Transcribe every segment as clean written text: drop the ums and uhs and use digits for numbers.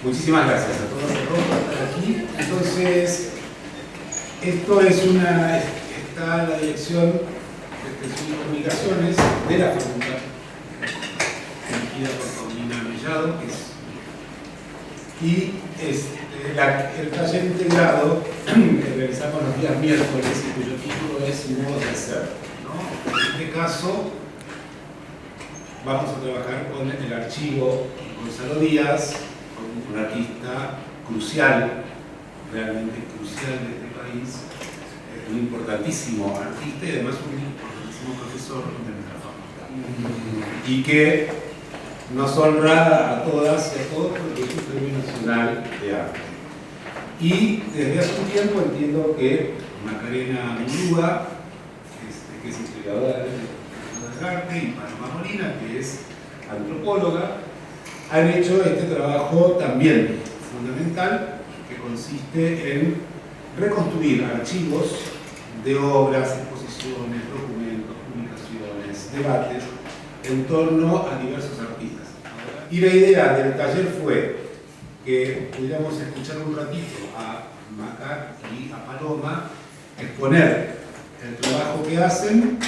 Muchísimas gracias a todos y a todas por estar aquí. Entonces, esto es está la dirección de Extensión y Comunicaciones de la Facultad, dirigida por Paulina Mellado, el taller integrado que realizamos los días miércoles y cuyo título es Modos de Hacer, ¿no? En este caso, vamos a trabajar con el archivo Gonzalo Díaz, un artista crucial, realmente crucial de este país, un importantísimo artista y además un importantísimo profesor de nuestra facultad. Y que nos honra a todas y a todos porque es un Premio Nacional de Arte. Y desde hace un tiempo entiendo que Macarena Murúa, que es historiadora del arte, y Paloma Molina, que es antropóloga, han hecho este trabajo también fundamental, que consiste en reconstruir archivos de obras, exposiciones, documentos, publicaciones, debates en torno a diversos artistas. Y la idea del taller fue que pudiéramos escuchar un ratito a Maca y a Paloma exponer el trabajo que hacen,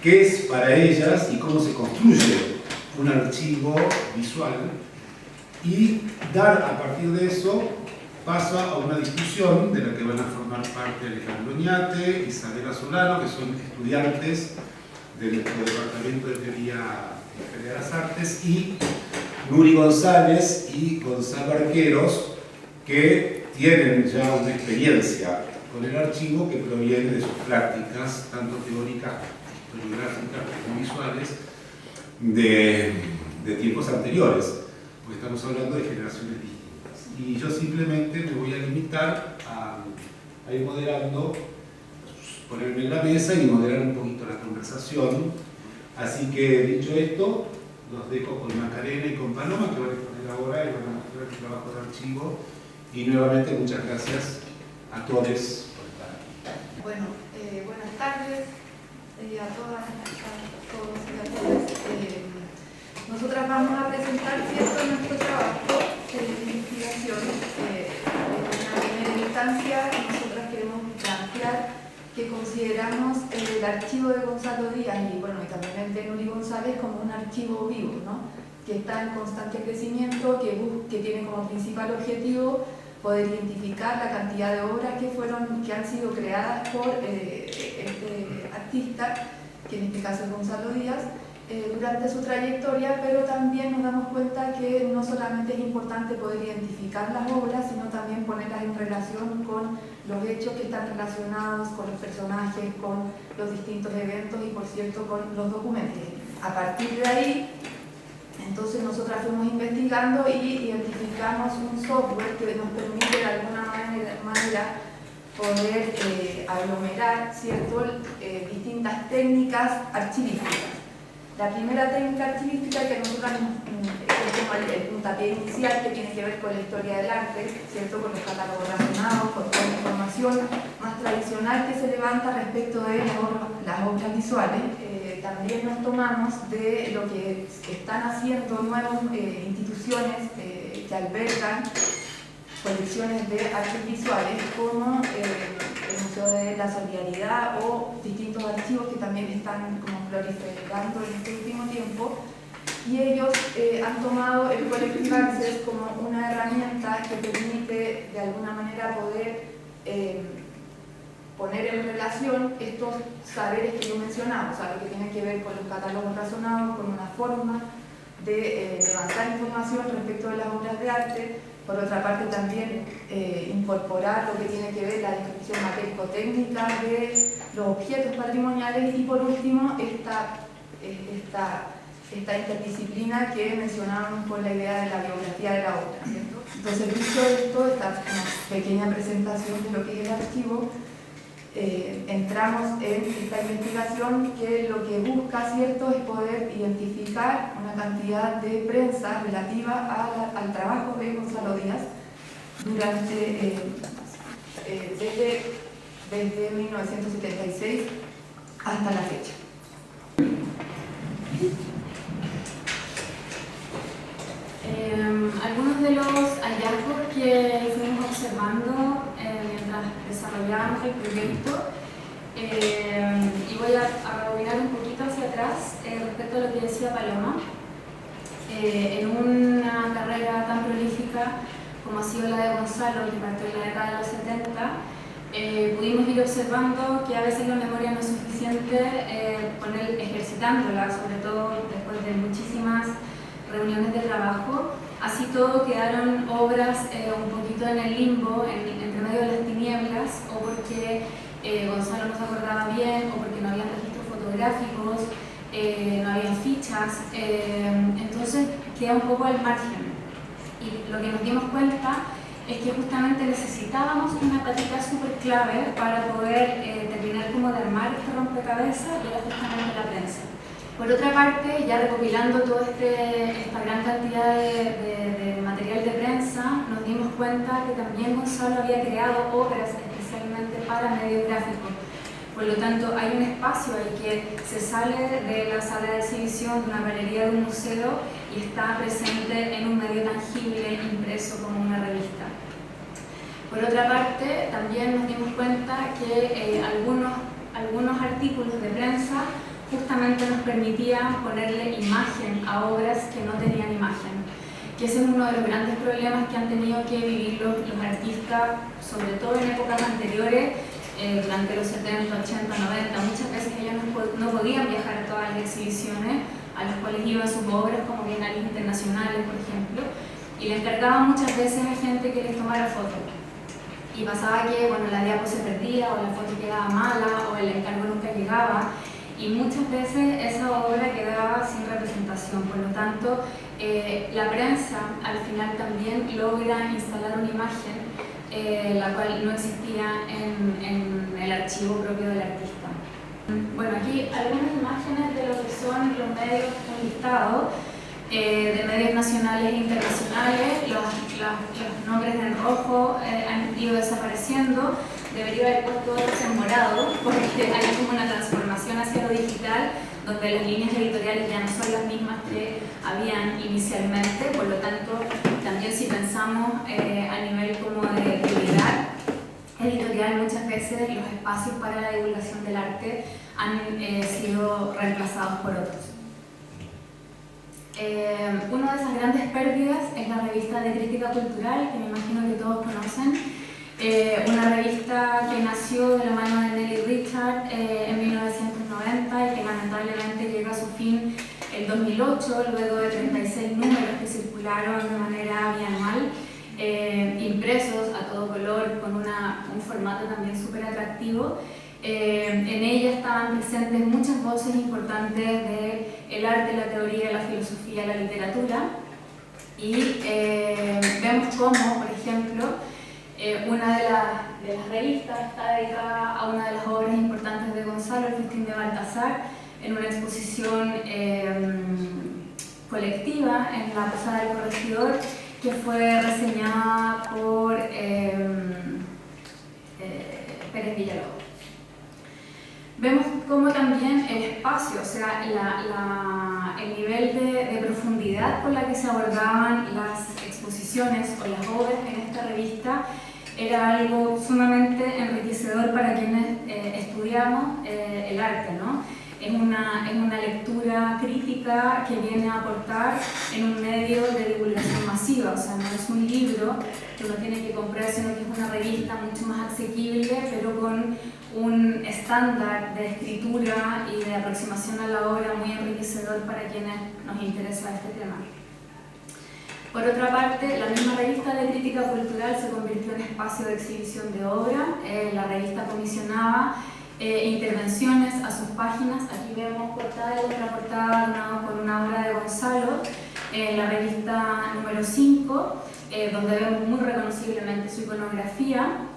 qué es para ellas y cómo se construye un archivo visual, y dar a partir de eso paso a una discusión de la que van a formar parte Alejandro Oñate, Isabela Solano, que son estudiantes de nuestro Departamento de Teoría de las Artes, y Nuri González y Gonzalo Arqueros, que tienen ya una experiencia con el archivo que proviene de sus prácticas, tanto teóricas, historiográficas como visuales, de tiempos anteriores, porque estamos hablando de generaciones distintas. Y yo simplemente me voy a limitar a ir moderando, ponerme en la mesa y moderar un poquito la conversación. Así que, dicho esto, los dejo con Macarena y con Paloma, que van a exponer ahora y van a mostrar el trabajo de archivo. Y nuevamente, muchas gracias a todos por estar aquí. Bueno, buenas tardes a todas, a todos y a todas. Nosotras vamos a presentar nuestro trabajo de investigación. En una primera instancia, nosotras queremos plantear que consideramos el archivo de Gonzalo Díaz y también el de Nuri González como un archivo vivo, ¿no? Que está en constante crecimiento, que tiene como principal objetivo poder identificar la cantidad de obras que han sido creadas por este artista, que en este caso es Gonzalo Díaz, durante su trayectoria, pero también nos damos cuenta que no solamente es importante poder identificar las obras, sino también ponerlas en relación con los hechos que están relacionados con los personajes, con los distintos eventos y, por cierto, con los documentos. A partir de ahí, entonces nosotras fuimos investigando y identificamos un software que nos permite de alguna manera poder aglomerar distintas técnicas archivísticas. La primera técnica archivística que nosotros es como el puntapié inicial, que tiene que ver con la historia del arte, ¿cierto? Con los catálogos relacionados, con toda la información más tradicional que se levanta respecto de las obras visuales. También nos tomamos de lo que están haciendo nuevas instituciones que albergan colecciones de artes visuales, como el Museo de la Solidaridad o distintos archivos que también están como proliferando en este último tiempo, y ellos han tomado el Collective Access como una herramienta que permite de alguna manera poder poner en relación estos saberes que yo mencionaba, o sea, lo que tiene que ver con los catálogos razonados, con una forma de levantar información respecto de las obras de arte. Por otra parte, también incorporar lo que tiene que ver la descripción matérico-técnica de los objetos patrimoniales, y por último esta interdisciplina que mencionábamos con la idea de la biografía de la obra, ¿cierto? Entonces, dicho esto, esta pequeña presentación de lo que es el archivo, entramos en esta investigación que lo que busca, ¿cierto?, es poder identificar una cantidad de prensa relativa al trabajo de Gonzalo Díaz desde 1976 hasta la fecha. Algunos de los arranca el proyecto. Y voy a rebobinar un poquito hacia atrás respecto a lo que decía Paloma. En una carrera tan prolífica como ha sido la de Gonzalo, que partió en la década de los 70, pudimos ir observando que a veces la memoria no es suficiente, ejercitándola, sobre todo después de muchísimas reuniones de trabajo. Así todo quedaron obras un poquito en el limbo, entre medio de las tinieblas, o porque Gonzalo no se acordaba bien, o porque no había registros fotográficos, no había fichas, entonces queda un poco al margen. Y lo que nos dimos cuenta es que justamente necesitábamos una patita súper clave para poder terminar como de armar este rompecabezas, y era justamente la prensa. Por otra parte, ya recopilando toda esta gran cantidad de material de prensa, nos dimos cuenta que también Gonzalo había creado obras especialmente para medios gráficos. Por lo tanto, hay un espacio ahí que se sale de la sala de exhibición de una galería de un museo y está presente en un medio tangible, impreso como una revista. Por otra parte, también nos dimos cuenta que algunos artículos de prensa justamente nos permitían ponerle imagen a obras que no tenían imagen, que ese es uno de los grandes problemas que han tenido que vivir los artistas, sobre todo en épocas anteriores, durante los 70, 80, 90. Muchas veces ellos no podían viajar a todas las exhibiciones a las cuales iban sus obras, como bienales internacionales, por ejemplo, y le encargaban muchas veces a gente que les tomara fotos. Y pasaba que la diapo se perdía, o la foto quedaba mala, o el encargo nunca llegaba, y muchas veces esa obra quedaba sin representación. Por lo tanto, la prensa al final también logra instalar una imagen la cual no existía en el archivo propio del artista. Bueno, aquí algunas imágenes de lo que son los medios enlistados, de medios nacionales e internacionales. Los nombres en rojo han ido desapareciendo. Debería haber puesto otros en morado, porque hay como una transformación hacia lo digital, donde las líneas editoriales ya no son las mismas que habían inicialmente. Por lo tanto, también si pensamos a nivel como de prioridad editorial, muchas veces los espacios para la divulgación del arte han sido reemplazados por otros. Una de esas grandes pérdidas es la revista de crítica cultural, que me imagino que todos conocen. Una revista que nació de la mano de Nelly Richard en 1990 y que lamentablemente llega a su fin el 2008, luego de 36 números que circularon de manera bianual, impresos a todo color, con un formato también súper atractivo. En ella estaban presentes muchas voces importantes del arte, la teoría, la filosofía, la literatura, y vemos cómo, por ejemplo, una de las revistas está dedicada a una de las obras importantes de Gonzalo, el Festín de Baltasar, en una exposición colectiva en la Posada del Corregidor, que fue reseñada por Pérez Villalobos. Vemos cómo también el espacio, o sea, el nivel de profundidad con la que se abordaban las exposiciones o las obras en esta revista era algo sumamente enriquecedor para quienes estudiamos el arte, ¿no? Es una lectura crítica que viene a aportar en un medio de divulgación masiva, o sea, no es un libro que uno tiene que comprar, sino que es una revista mucho más asequible, pero con un estándar de escritura y de aproximación a la obra muy enriquecedor para quienes nos interesa este tema. Por otra parte, la misma revista de crítica cultural se convirtió en espacio de exhibición de obra. La revista comisionaba intervenciones a sus páginas. Aquí vemos portada y otra portada con una obra de Gonzalo, la revista número 5, donde vemos muy reconociblemente su iconografía,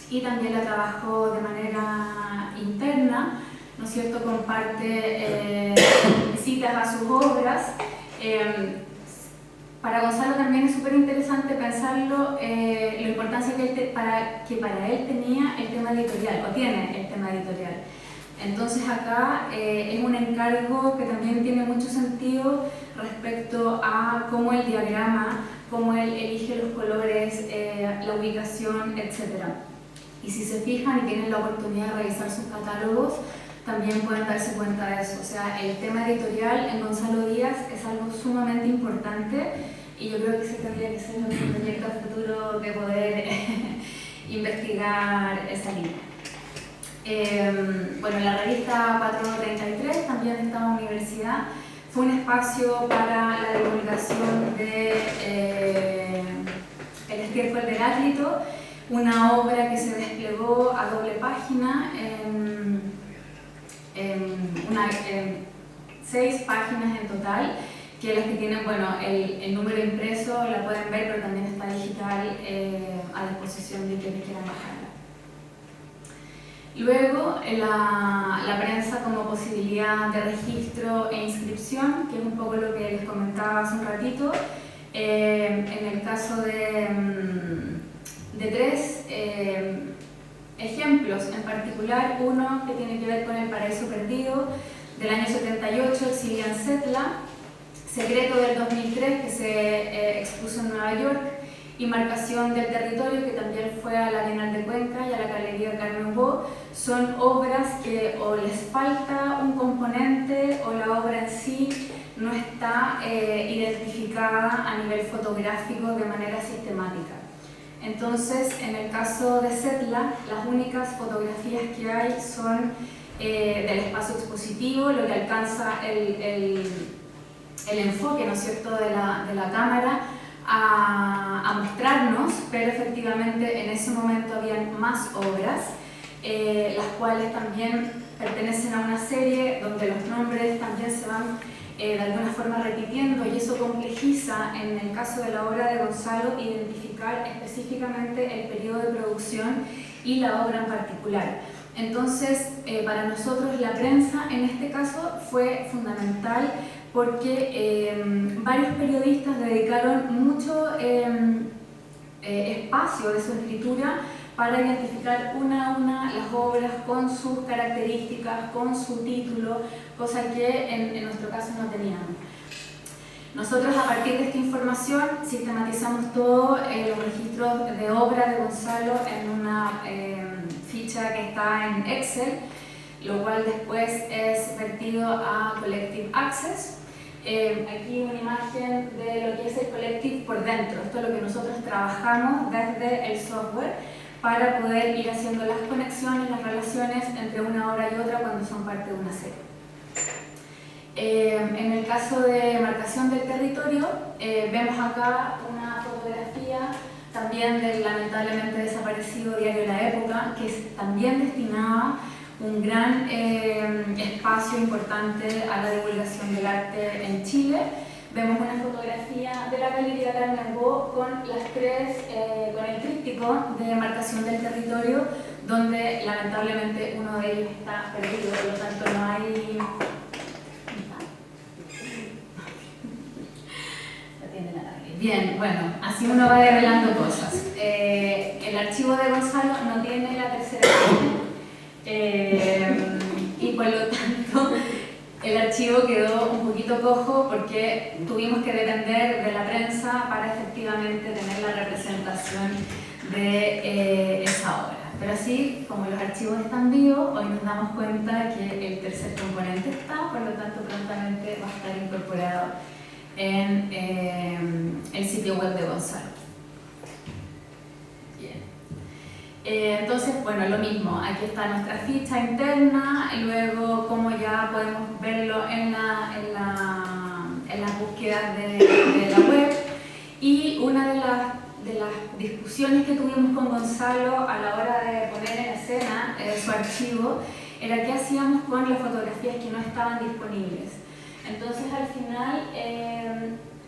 y también la trabajó de manera interna, ¿no es cierto? Comparte citas a sus obras. Para Gonzalo también es súper interesante pensarlo, la importancia que para él tenía el tema editorial, o tiene el tema editorial. Entonces acá es un encargo que también tiene mucho sentido respecto a cómo él diagrama, cómo él elige los colores, la ubicación, etc. Y si se fijan y tienen la oportunidad de revisar sus catálogos, también pueden darse cuenta de eso. O sea, el tema editorial en Gonzalo Díaz es algo sumamente importante y yo creo que ese tendría que ser nuestro proyecto futuro de poder investigar esa línea. Bueno, la revista 433, también de esta universidad, fue un espacio para la divulgación de El estiércol de Heráclito, una obra que se desplegó a doble página en 6 páginas en total, que las que tienen, bueno, el número impreso la pueden ver, pero también está digital a disposición de quienes quieran bajarla. Luego, la prensa como posibilidad de registro e inscripción, que es un poco lo que les comentaba hace un ratito. En el caso de 3 ejemplos, en particular uno que tiene que ver con El paraíso perdido del año 78, Exilian Setla, Secreto del 2003, que se expuso en Nueva York, y Marcación del territorio, que también fue a la Bienal de Cuenca y a la Galería Carmen Bo. Son obras que o les falta un componente o la obra en sí no está identificada a nivel fotográfico de manera sistemática. Entonces, en el caso de Setla, las únicas fotografías que hay son del espacio expositivo, lo que alcanza el enfoque, ¿no es cierto?, de la cámara a mostrarnos, pero efectivamente en ese momento habían más obras, las cuales también pertenecen a una serie donde los nombres también se van de alguna forma repitiendo, y eso complejiza, en el caso de la obra de Gonzalo, identificar específicamente el periodo de producción y la obra en particular. Entonces, para nosotros la prensa en este caso fue fundamental, porque varios periodistas dedicaron mucho espacio de su escritura para identificar una a una las obras con sus características, con su título, cosa que en nuestro caso no teníamos. Nosotros, a partir de esta información, sistematizamos todos los registros de obra de Gonzalo en una ficha que está en Excel, lo cual después es vertido a Collective Access. Aquí una imagen de lo que es el Collective por dentro. Esto es lo que nosotros trabajamos desde el software para poder ir haciendo las conexiones, las relaciones entre una obra y otra cuando son parte de una serie. En el caso de Marcación del territorio, vemos acá una fotografía también del lamentablemente desaparecido diario La Época, que también destinaba un gran espacio importante a la divulgación del arte en Chile. Vemos una fotografía de la Galería Carmen Bo con con el tríptico de Marcación del territorio, donde lamentablemente uno de ellos está perdido, por lo tanto no hay... Bien, bueno, así uno va revelando cosas. El archivo de Gonzalo no tiene la tercera y por lo tanto el archivo quedó un poquito cojo porque tuvimos que depender de la prensa para efectivamente tener la representación de esa obra. Pero así, como los archivos están vivos, hoy nos damos cuenta que el tercer componente está, por lo tanto prontamente va a estar incorporado en el sitio web de Gonzalo. Bien. Entonces, bueno, lo mismo, aquí está nuestra ficha interna, y luego como ya podemos verlo en las búsquedas de la web. Y una de las discusiones que tuvimos con Gonzalo a la hora de poner en escena su archivo era qué hacíamos con las fotografías que no estaban disponibles. Entonces, al final,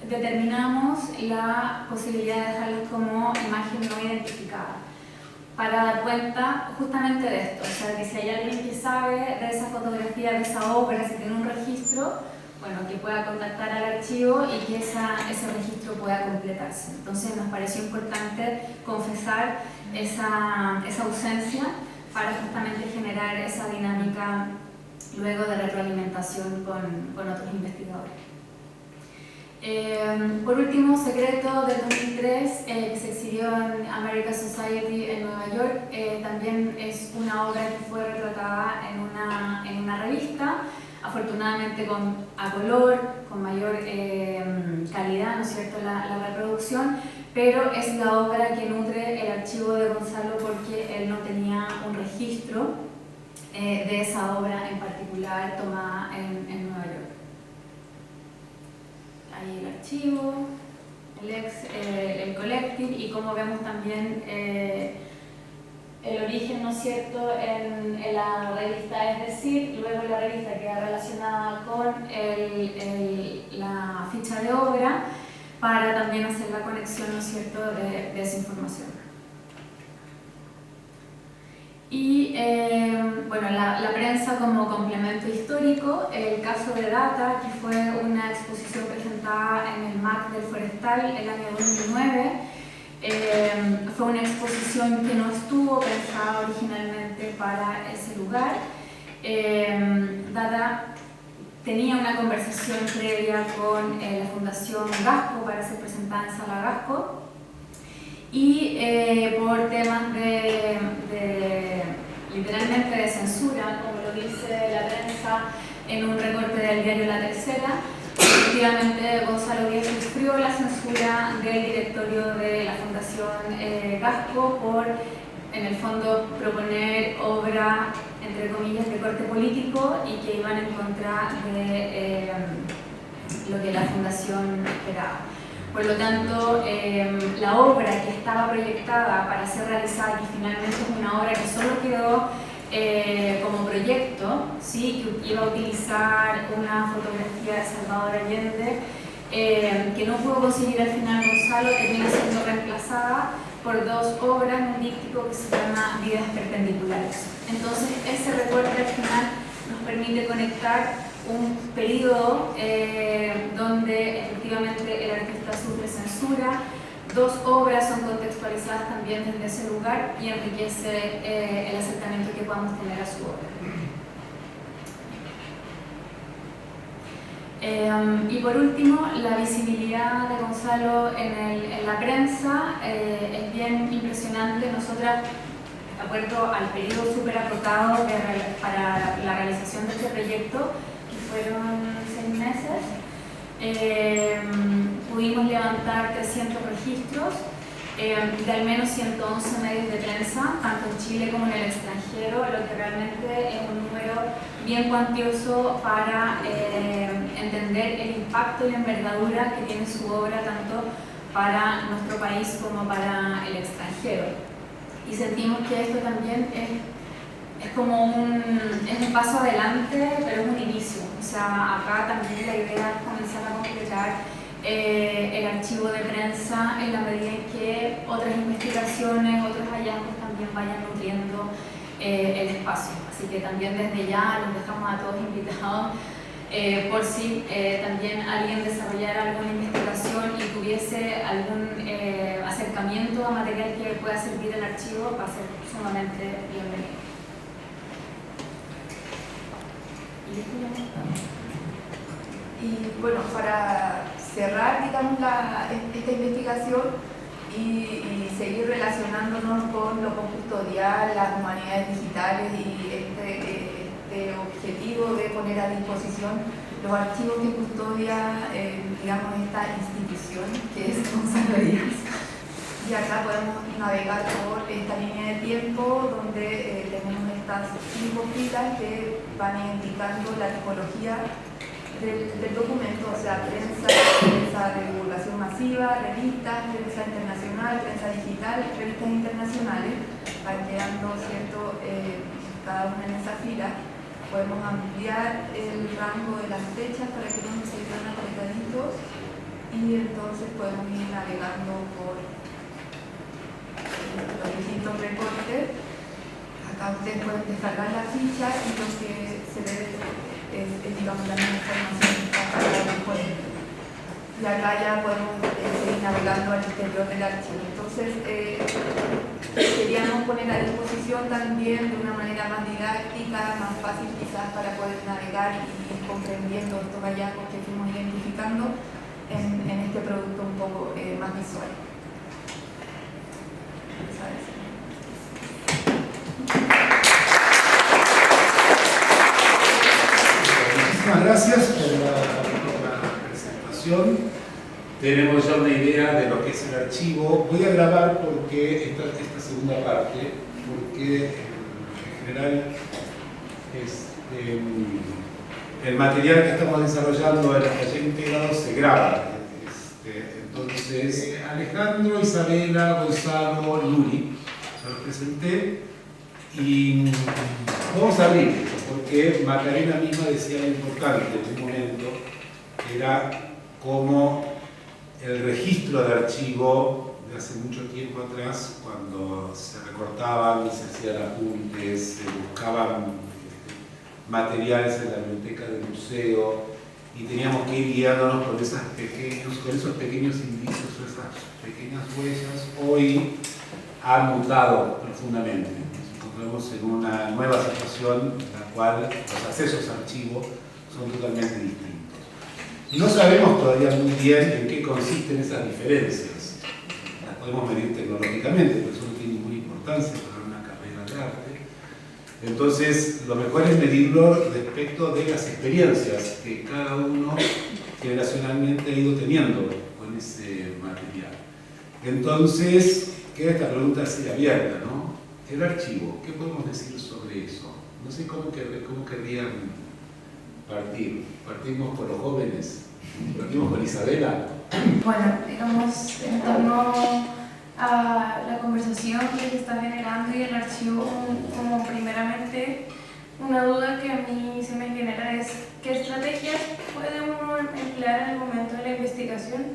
determinamos la posibilidad de dejarlas como imagen no identificada, para dar cuenta justamente de esto. O sea, que si hay alguien que sabe de esa fotografía, de esa obra, si tiene un registro, bueno, que pueda contactar al archivo y que ese registro pueda completarse. Entonces, nos pareció importante confesar esa ausencia para justamente generar esa dinámica luego de retroalimentación con otros investigadores. Por último, Secreto del 2003, que se exhibió en American Society en Nueva York, también es una obra que fue retratada en una revista, afortunadamente a color, con mayor calidad, ¿no es cierto?, la reproducción, pero es la obra que nutre el archivo de Gonzalo porque él no tenía un registro de esa obra en particular tomada en Nueva York. Ahí el archivo, el collective, y como vemos también el origen, ¿no es cierto?, en la revista Es Decir, luego la revista queda relacionada con la ficha de obra para también hacer la conexión, ¿no es cierto?, de esa información. Y bueno, la prensa como complemento histórico, el caso de Data, que fue una exposición presentada en el MAC del Forestal el año 2009, fue una exposición que no estuvo pensada originalmente para ese lugar. Data tenía una conversación previa con la Fundación Gasco para ser presentada en Sala Gasco, y por temas literalmente de censura, como lo dice la prensa en un recorte del diario La Tercera, efectivamente Gonzalo Díaz sufrió la censura del directorio de la Fundación Gasco por, en el fondo, proponer obra, entre comillas, de corte político y que iban en contra de lo que la Fundación esperaba. Por lo tanto, la obra que estaba proyectada para ser realizada, que finalmente es una obra que solo quedó como proyecto, ¿sí?, que iba a utilizar una fotografía de Salvador Allende, que no pudo conseguir al final Gonzalo, termina siendo reemplazada por dos obras, un díptico que se llama Vidas Perpendiculares. Entonces, ese recorte al final nos permite conectar un periodo donde efectivamente el artista sufre censura, dos obras son contextualizadas también desde ese lugar y enriquece el acercamiento que podamos tener a su obra. Y por último, la visibilidad de Gonzalo en la prensa es bien impresionante. Nosotras, de acuerdo al periodo súper acotado para la realización de este proyecto, fueron 6 meses, pudimos levantar 300 registros de al menos 111 medios de prensa, tanto en Chile como en el extranjero, lo que realmente es un número bien cuantioso para entender el impacto y la envergadura que tiene su obra tanto para nuestro país como para el extranjero. Y sentimos que esto también es como un paso adelante, pero es un inicio. O sea, acá también la idea es comenzar a completar el archivo de prensa en la medida en que otras investigaciones, otros hallazgos también vayan nutriendo el espacio. Así que también desde ya los dejamos a todos invitados por si también alguien desarrollara alguna investigación y tuviese algún acercamiento a material que pueda servir al archivo, va a ser sumamente bienvenido. Y bueno, para cerrar, digamos, esta investigación y seguir relacionándonos con lo custodial, las humanidades digitales y este objetivo de poner a disposición los archivos que custodia, digamos, esta institución que es Gonzalo Díaz. Y acá podemos navegar por esta línea de tiempo donde tenemos estas 5 filas que van indicando la tipología del documento, o sea, prensa de divulgación masiva, revistas, prensa internacional, prensa digital, revistas internacionales, van quedando, ¿cierto?, cada una en esa fila. Podemos ampliar el rango de las fechas para que no se queden apretaditos y entonces podemos ir navegando por los distintos recortes. Acá ustedes pueden descargar la ficha y lo que se ve es digamos, la misma información que está cargada disponible. Y acá ya podemos seguir navegando al interior del archivo. Entonces, queríamos poner a disposición también de una manera más didáctica, más fácil quizás para poder navegar y ir comprendiendo estos hallazgos que fuimos identificando, en este producto un poco más visual. Muchísimas gracias por la presentación. Tenemos ya una idea de lo que es el archivo. Voy a grabar porque esta segunda parte, porque en general el material que estamos desarrollando en el taller integrado se graba. Entonces, Alejandro, Isabela, Gonzalo, Luli, ya los presenté. Y vamos a abrir, porque Macarena misma decía algo importante en un momento, que era cómo el registro de archivo de hace mucho tiempo atrás, cuando se recortaban, se hacían apuntes, se buscaban materiales en la biblioteca del museo y teníamos que ir guiándonos con esos pequeños indicios o esas pequeñas huellas, hoy han mutado profundamente. Nos encontramos en una nueva situación en la cual los accesos a archivos son totalmente distintos. No sabemos todavía muy bien en qué consisten esas diferencias. Las podemos medir tecnológicamente, pero eso no tiene ninguna importancia para una carrera de arte. Entonces, lo mejor es medirlo respecto de las experiencias que cada uno generacionalmente ha ido teniendo con ese material. Entonces, queda esta pregunta así abierta, ¿no? El archivo, ¿qué podemos decir sobre eso? No sé cómo querrían partir. Partimos por los jóvenes. Partimos con Isabela. Bueno, digamos, en torno a la conversación que se está generando y el archivo, como primeramente una duda que a mí se me genera es ¿qué estrategias puede uno emplear en el momento de la investigación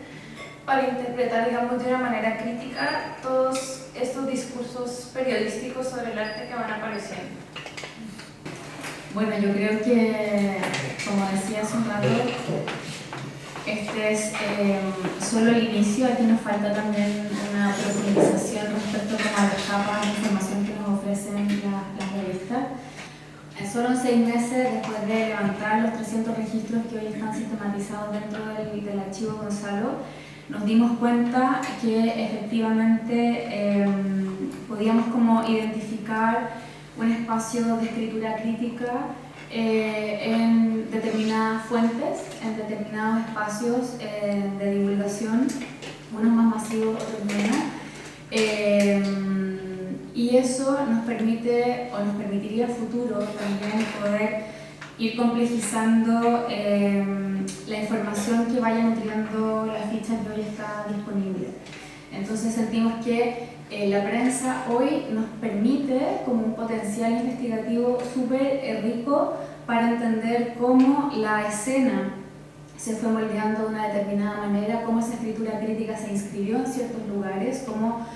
para interpretar, digamos, de una manera crítica todos estos discursos periodísticos sobre el arte que van apareciendo? Bueno, yo creo que, como decía hace un rato, este es solo el inicio. Aquí nos falta también una profundización respecto a las capas de información que nos ofrecen las revistas. Solo en 6 meses, después de levantar los 300 registros que hoy están sistematizados dentro del archivo Gonzalo, nos dimos cuenta que efectivamente podíamos como identificar un espacio de escritura crítica en determinadas fuentes, en determinados espacios de divulgación, unos más masivos, otros menos. Y eso nos permite, o nos permitiría a futuro también poder ir complejizando la información que vaya nutriendo la ficha que hoy está disponible. Entonces sentimos que la prensa hoy nos permite como un potencial investigativo súper rico para entender cómo la escena se fue moldeando de una determinada manera, cómo esa escritura crítica se inscribió en ciertos lugares, cómo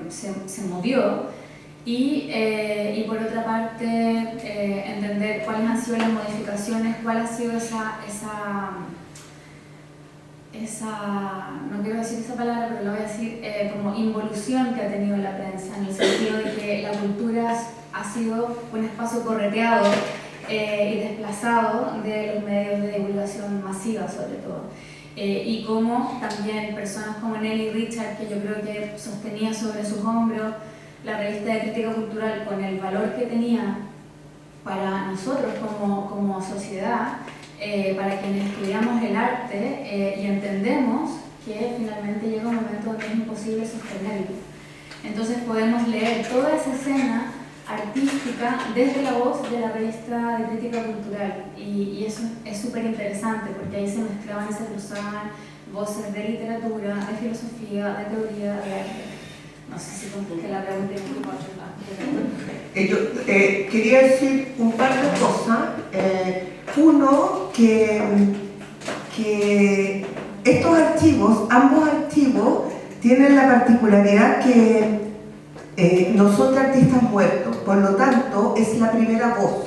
se movió y por otra parte entender cuáles han sido las modificaciones, cuál ha sido esa no quiero decir esa palabra, pero lo voy a decir, como involución que ha tenido la prensa, en el sentido de que la cultura ha sido un espacio correteado y desplazado de los medios de divulgación masiva, sobre todo. Y como también personas como Nelly Richard, que yo creo que sostenía sobre sus hombros la revista de crítica cultural con el valor que tenía para nosotros como sociedad, para quienes estudiamos el arte y entendemos que finalmente llega un momento donde es imposible sostenerlo. Entonces podemos leer toda esa escena artística desde la voz de la revista de crítica cultural y eso es súper interesante porque ahí se mezclaban y se cruzaban voces de literatura, de filosofía, de teoría, de arte. No sé si contesté la pregunta y un poco yo quería decir un par de cosas. Uno, que estos archivos, ambos archivos, tienen la particularidad que no son de artistas muertos, por lo tanto es la primera voz,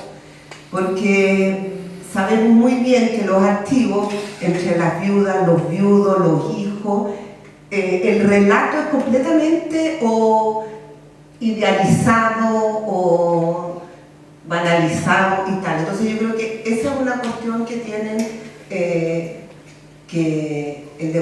porque sabemos muy bien que los archivos, entre las viudas, los viudos, los hijos, el relato es completamente o idealizado o banalizado y tal. Entonces yo creo que esa es una cuestión que tienen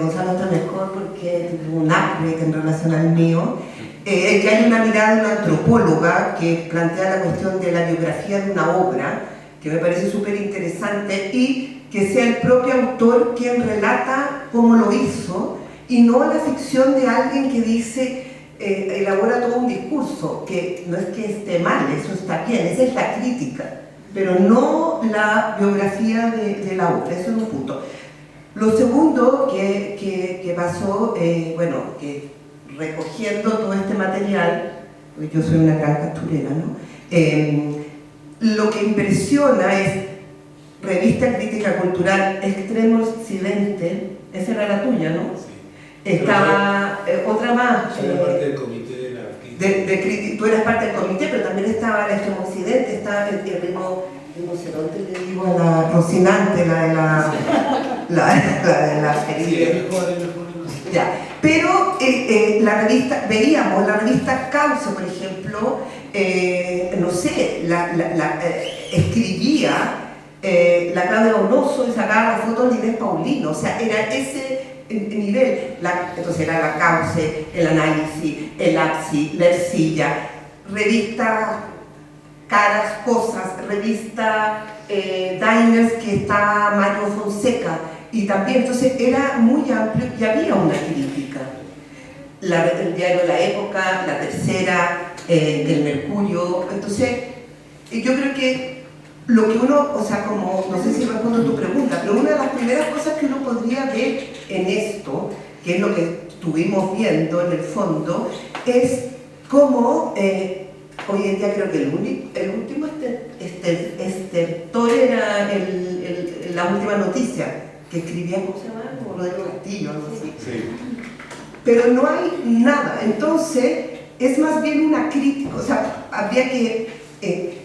Gonzalo está mejor porque tiene un upgrade en relación al mío, que hay una mirada de una antropóloga que plantea la cuestión de la biografía de una obra, que me parece súper interesante, y que sea el propio autor quien relata cómo lo hizo, y no la ficción de alguien que dice, elabora todo un discurso, que no es que esté mal, eso está bien, esa es la crítica, pero no la biografía de la obra, eso es un punto. Lo segundo que pasó, bueno, que recogiendo todo este material, pues yo soy una gran capturera, ¿no? Lo que impresiona es Revista Crítica Cultural Extremo Occidente, esa era la tuya, ¿no? Sí. Estaba otra más. Soy parte del comité de la crítica. Tú eras parte del comité, pero también estaba el Extremo Occidente, estaba el rinoceronte, le digo a la Rocinante, la de la Sí, feria. es mejor. Ya. Pero la revista, veíamos la revista Cauce, por ejemplo, no sé, escribía la Claudia Donoso y sacaba las fotos de Inés Paulino, o sea, era ese nivel. Entonces era la Cauce, el Análisis, el APSI, la Ercilla, revista Caras, Cosas, revista Diners, que está Mario Fonseca, y también, entonces era muy amplio y había una crítica. El diario La Época, La Tercera, del Mercurio. Entonces, yo creo que lo que uno, o sea, como, no sé si respondo a tu pregunta, pero una de las primeras cosas que uno podría ver en esto, que es lo que estuvimos viendo en el fondo, es cómo hoy en día creo que el último estertor era la última noticia que escribía, ¿cómo se llama? Como Rodrigo Castillo, algo así. Sí. Pero no hay nada, entonces es más bien una crítica, o sea, habría que,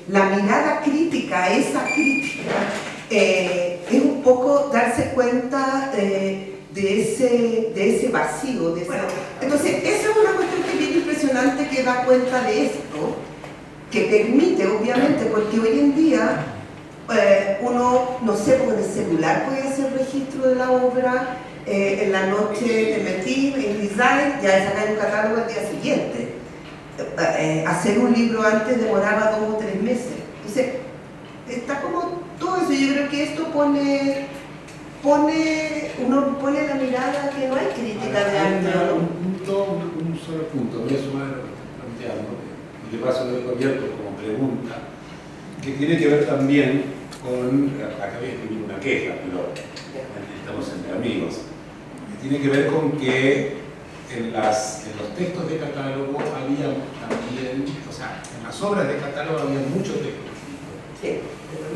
la mirada crítica, esa crítica, es un poco darse cuenta de ese vacío, entonces esa es una cuestión que es bien impresionante, que da cuenta de esto, que permite, obviamente, porque hoy en día uno, no sé, con el celular puede hacer registro de la obra, en la noche te metí en design, ya sacar un catálogo al día siguiente. Hacer un libro antes demoraba 2 o 3 meses. Entonces, está como todo eso. Yo creo que esto uno pone la mirada que no hay crítica de arte. Un solo punto, voy a sumar lo que estás planteando, y de paso lo he abierto como pregunta, que tiene que ver también con, acá voy a escribir una queja, pero estamos entre amigos, que tiene que ver con que en los textos de catálogo había también, o sea, en las obras de catálogo había mucho texto. Sí.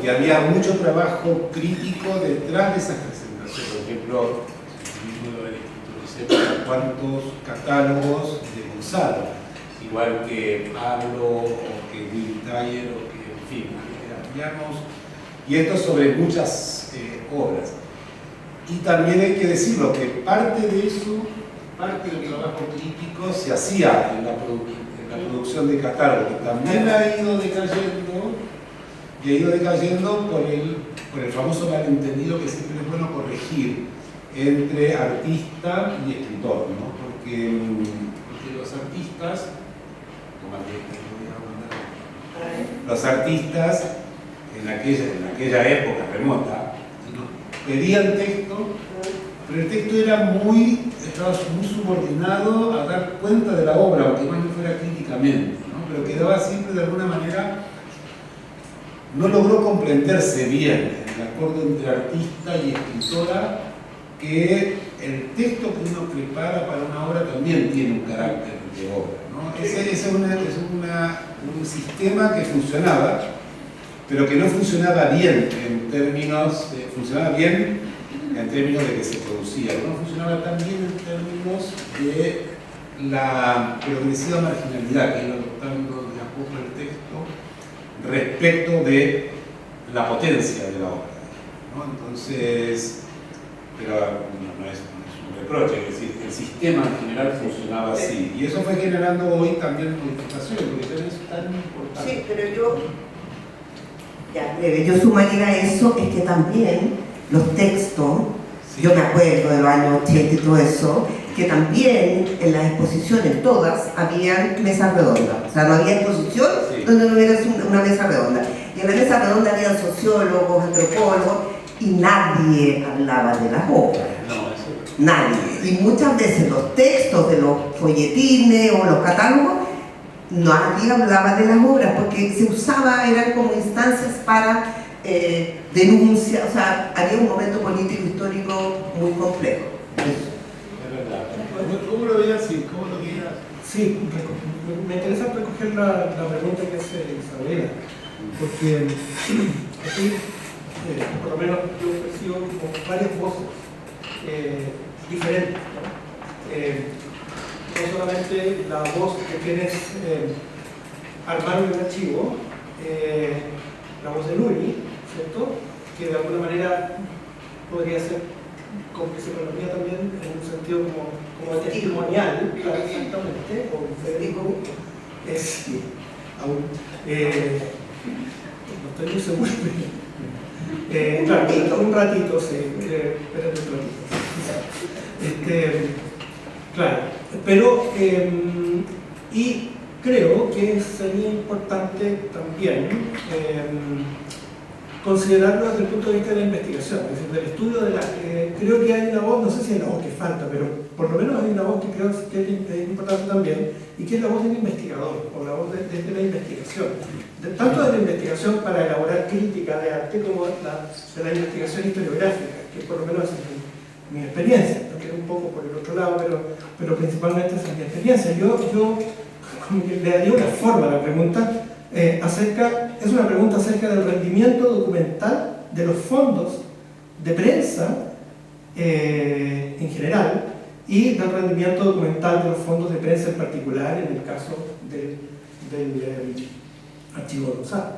Y había mucho trabajo crítico detrás de esas presentaciones. Por ejemplo, cuántos catálogos de Gonzalo, igual que Pablo, o que Will Dyer, o que, en fin, digamos, y esto sobre muchas obras. Y también hay que decirlo, que parte de eso, parte del trabajo crítico se hacía en la producción de catálogo, que también ha ido decayendo, y ha ido decayendo por el famoso malentendido que siempre es bueno corregir entre artista y escritor, ¿no? Porque los artistas, los artistas en aquella época remota pedían texto, pero el texto estaba muy subordinado a dar cuenta de la obra, aunque más no fuera críticamente, ¿no? Pero quedaba siempre de alguna manera, no logró comprenderse bien el acuerdo entre artista y escritora, que el texto que uno prepara para una obra también tiene un carácter de obra, ¿no? Ese es un sistema que funcionaba, pero que no funcionaba bien en términos, funcionaba bien en términos de que se producía, no funcionaba tan bien en términos de la progresiva marginalidad que iba adoptando de a poco el texto respecto de la potencia de la obra, ¿no? Entonces, pero no es un reproche, es decir, el sistema en general funcionaba así, y eso fue generando hoy también modificaciones, porque eso es tan importante. Sí, pero yo sumaría a eso, es que también los textos yo me acuerdo de los años 80 y todo eso, que también en las exposiciones todas habían mesas redondas. O sea, no había exposición donde no hubiera una mesa redonda. Y en la mesa redonda había sociólogos, antropólogos, y nadie hablaba de las obras. Nadie. Y muchas veces los textos de los folletines o los catálogos, nadie hablaba de las obras, porque se usaba, eran como instancias para denuncia, o sea, había un momento político histórico muy complejo. Es verdad. ¿Cómo lo veías? Sí, ¿cómo lo veías? Sí, me interesa recoger la pregunta que hace Isabela, porque aquí, por lo menos yo percibo como varias voces diferentes, ¿no? No solamente la voz de quienes armaron el archivo, la voz de Nuri, ¿cierto? Que de alguna manera podría ser cómplice con la mía también, en un sentido como testimonial, claro, exactamente, o Federico, sí, aún, no estoy muy seguro, claro, un ratito, sí, espérate un ratito, claro, pero, y creo que sería importante también considerarlo desde el punto de vista de la investigación, es decir, del estudio de la... creo que hay una voz, no sé si hay una voz que falta, pero por lo menos hay una voz que creo que es importante también, y que es la voz del investigador, o la voz de la investigación. Tanto de la investigación para elaborar crítica de arte, como de la investigación historiográfica, que por lo menos es mi experiencia, no quiero un poco por el otro lado, pero principalmente esa es mi experiencia. Yo como que le daría una forma a la pregunta, es una pregunta acerca del rendimiento documental de los fondos de prensa en general y del rendimiento documental de los fondos de prensa en particular en el caso del archivo Rosado.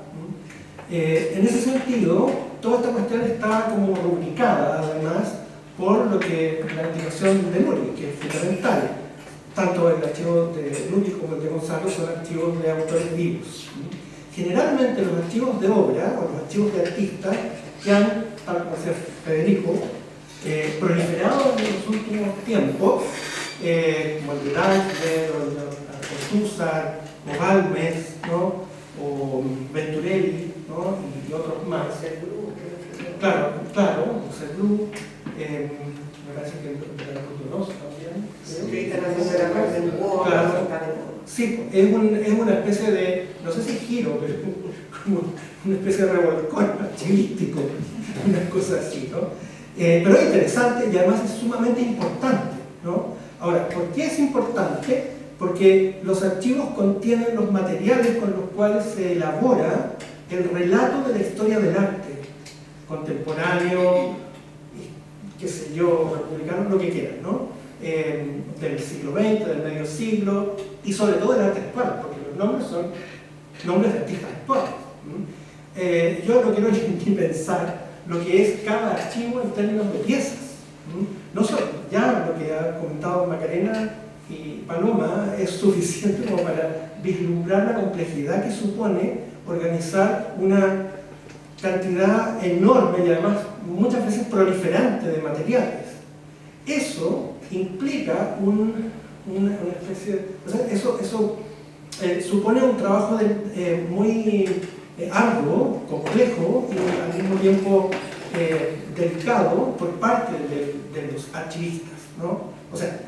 En ese sentido, toda esta cuestión está como rubricada además por lo que la investigación de Nuri, que es fundamental. Tanto el archivo de Nuri como el de Gonzalo son archivos de autores vivos. Generalmente los archivos de obra o los archivos de artistas que han, tal como decía Federico, proliferado en los últimos tiempos, como el de Deichler, o el de Ortúzar, o Balmes, ¿no? O Venturelli, ¿no? Y otros más. Claro, José Blu, me parece que el de la Culturosa también. Claro. Sí, es una especie de, no sé si giro, pero como una especie de revolcón archivístico, una cosa así, ¿no? Pero es interesante y además es sumamente importante, ¿no? Ahora, ¿por qué es importante? Porque los archivos contienen los materiales con los cuales se elabora el relato de la historia del arte contemporáneo, qué sé yo, republicano, lo que quieran, ¿no? Del siglo XX, del medio siglo y sobre todo del arte actual, porque los nombres son nombres de artistas actuales. Yo no quiero ni pensar lo que es cada archivo en términos de piezas. No solo, ya lo que ha comentado Macarena y Paloma es suficiente como para vislumbrar la complejidad que supone organizar una cantidad enorme y además muchas veces proliferante de materiales. Eso implica una especie de... O sea, eso supone un trabajo muy arduo, complejo y al mismo tiempo delicado por parte de los archivistas, ¿no? O sea,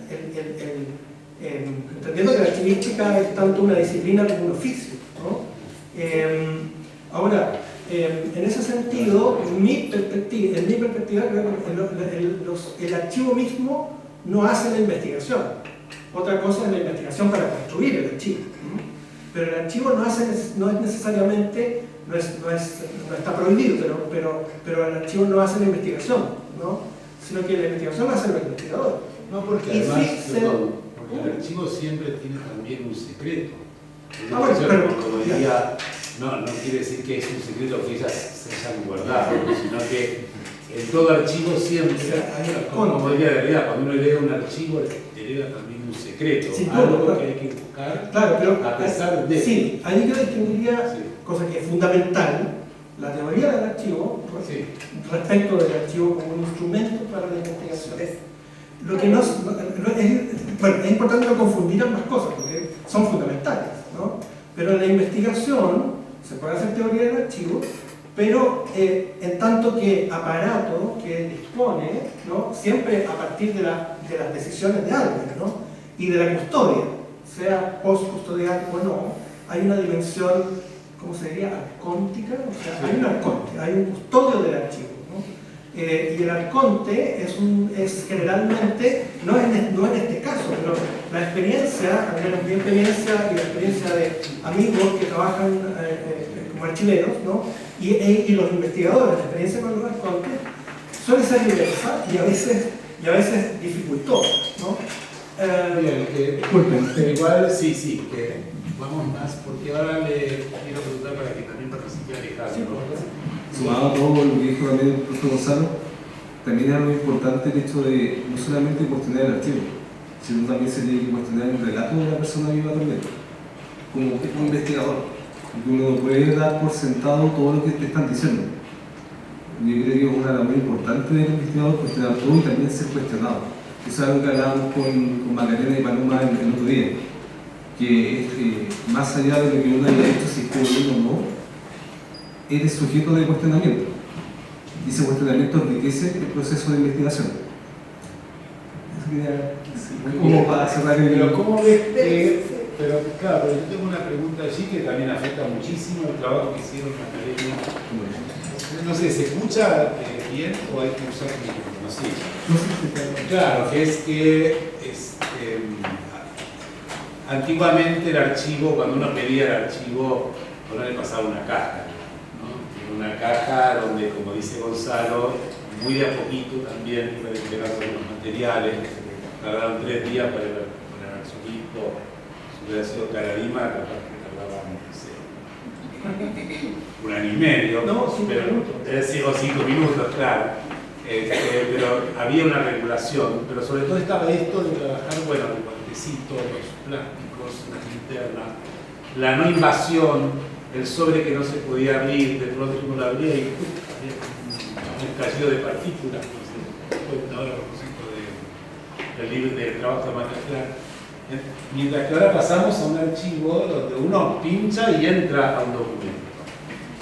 entendiendo que la archivística es tanto una disciplina como un oficio, ¿no? Ahora, en ese sentido, en mi perspectiva, creo que el archivo mismo no hace la investigación. Otra cosa es la investigación para construir el archivo. Pero el archivo no es necesariamente, no está prohibido, pero el archivo no hace la investigación, ¿no? Sino que la investigación la hace el investigador. No, porque además, porque el archivo siempre tiene también un secreto. Como diría, no quiere decir que es un secreto que ellas se hayan guardado, sino que en todo archivo siempre, como diría de realidad, cuando uno lee un archivo, hereda también un secreto, algo que hay que buscar, claro, pero a pesar de... Sí, ahí yo distinguiría, cosa que es fundamental, la teoría del archivo Sí. respecto del archivo como un instrumento para la investigación. Lo que es importante no confundir ambas cosas, porque son fundamentales, ¿no? Pero en la investigación se puede hacer teoría del archivo, pero en tanto que aparato que dispone, ¿no? Siempre a partir de las decisiones de alguien, ¿no? Y de la custodia, sea post-custodial o no, hay una dimensión, ¿cómo se diría? Arcóntica, o sea, hay un arconte, hay un custodio del archivo, ¿no? Y el arconte es generalmente, no en este caso, pero la experiencia, al menos mi experiencia y la experiencia de amigos que trabajan como archiveros, ¿no? Y los investigadores, la experiencia con los arcontes, suele ser diversa y a veces dificultosa, ¿no? Bien, disculpen, pero igual sí, que vamos más, porque ahora le quiero preguntar para que también participe Alejandro. Sí, ¿No? Sumado a todo lo que dijo también el profesor Gonzalo, también es muy importante el hecho de no solamente cuestionar el archivo, sino también se tiene que cuestionar el relato de la persona viva también, como investigador, porque uno no puede dar por sentado todo lo que te están diciendo. Yo creo que es una labor importante del investigador cuestionar todo y también ser cuestionado. Eso es algo que hablábamos con Macarena y Paloma el otro día, que más allá de lo que uno haya hecho, si es bien o no, eres sujeto de cuestionamiento. Y ese cuestionamiento enriquece el proceso de investigación. ¿Cómo para cerrar el... Pero ¿cómo ves que... Pero claro, yo tengo una pregunta allí que también afecta muchísimo el trabajo que hicieron Macarena. No sé, ¿se escucha bien o hay que usar el micrófono? Sí. Claro, que es que antiguamente el archivo, cuando uno pedía el archivo, uno le pasaba una caja, ¿no? Una caja donde, como dice Gonzalo, muy de a poquito también iban entregando algunos materiales, tardaron 3 días para ir a su equipo, si hubiera sido Caradima, capaz que tardaban, no sé, 1 año y medio, No, 5 minutos. O 5 minutos, claro. Pero había una regulación, pero sobre todo estaba esto de trabajar, bueno, los guantecitos, los plásticos, las linternas, la no invasión, el sobre que no se podía abrir, de pronto uno lo abría y había un estallido de partículas, no sé, cuenta ahora a propósito del libro del trabajo de Macarena. Mientras que ahora pasamos a un archivo donde uno pincha y entra a un documento.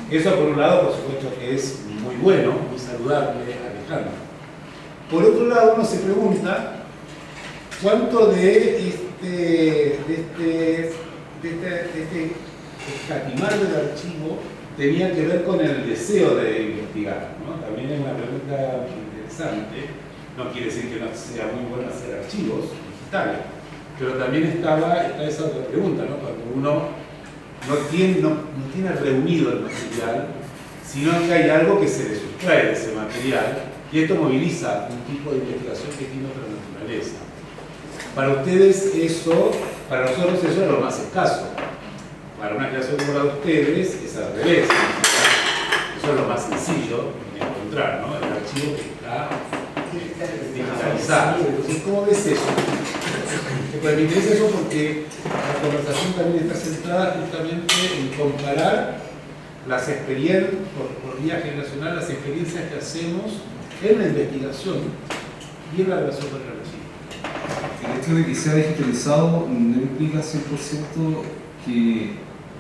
Eso por un lado, por supuesto que es muy bueno, muy saludable, Alejandro. Por otro lado, uno se pregunta cuánto de este escatimar del archivo tenía que ver con el deseo de investigar, ¿no? También es una pregunta interesante. No quiere decir que no sea muy bueno hacer archivos digitales, pero también está esa otra pregunta, ¿no? Cuando uno no tiene reunido el material, sino que hay algo que se le sustrae de ese material, y esto moviliza un tipo de investigación que tiene otra naturaleza. Para ustedes eso, para nosotros eso es lo más escaso. Para una creación como la de ustedes es al revés. Eso es lo más sencillo de encontrar, ¿no? El archivo que está digitalizado. Entonces, ¿cómo ves eso? Pues me interesa eso porque la conversación también está centrada justamente en comparar las experiencias, por vía generacional, las experiencias que hacemos en la investigación y en la relación con el archivo. El hecho de que sea digitalizado no implica 100% que,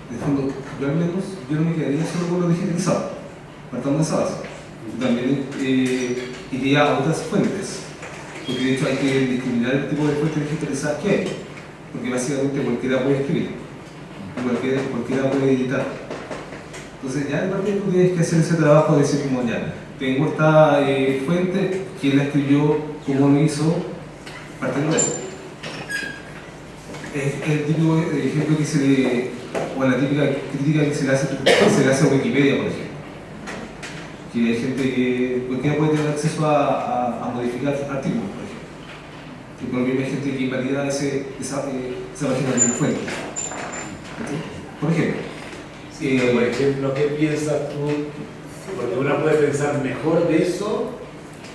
de fondo, yo al menos, yo no me quedaría solo con lo digitalizado, partando de esa base. También iría a otras fuentes, porque de hecho hay que discriminar el tipo de fuentes digitalizadas que hay, porque básicamente cualquiera puede escribir, cualquiera puede editar. Entonces ya en parte tú tienes que hacer ese trabajo de decir como ya, tengo esta fuente, quién la escribió, cómo lo hizo, partiendo de eso. Es el típico ejemplo que se le, o la típica crítica que se le hace a Wikipedia, por ejemplo. Que hay gente que cualquiera puede tener acceso a modificar artículos, por ejemplo. Y por lo mismo hay gente que invalida esa página de fuente. Por ejemplo. Sí, por ejemplo, ¿qué piensas tú? Porque uno puede pensar mejor de eso,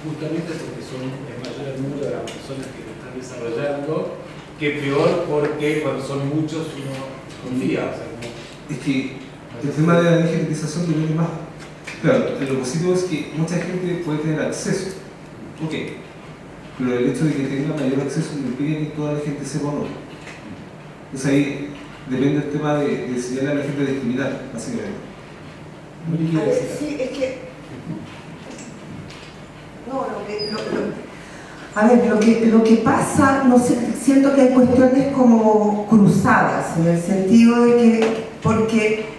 justamente porque son el mayor el número de las personas que lo están desarrollando, que peor porque cuando son muchos uno confía. O sea, es que el tema de la digitalización depende más Claro, lo positivo es que mucha gente puede tener acceso, ok, pero el hecho de que tenga mayor acceso no impide que toda la gente sepa o no. Entonces ahí depende el tema de enseñarle a la gente a discriminar, básicamente. A ver, sí, es que... No, lo que pasa, no sé, siento que hay cuestiones como cruzadas, en el sentido de que, porque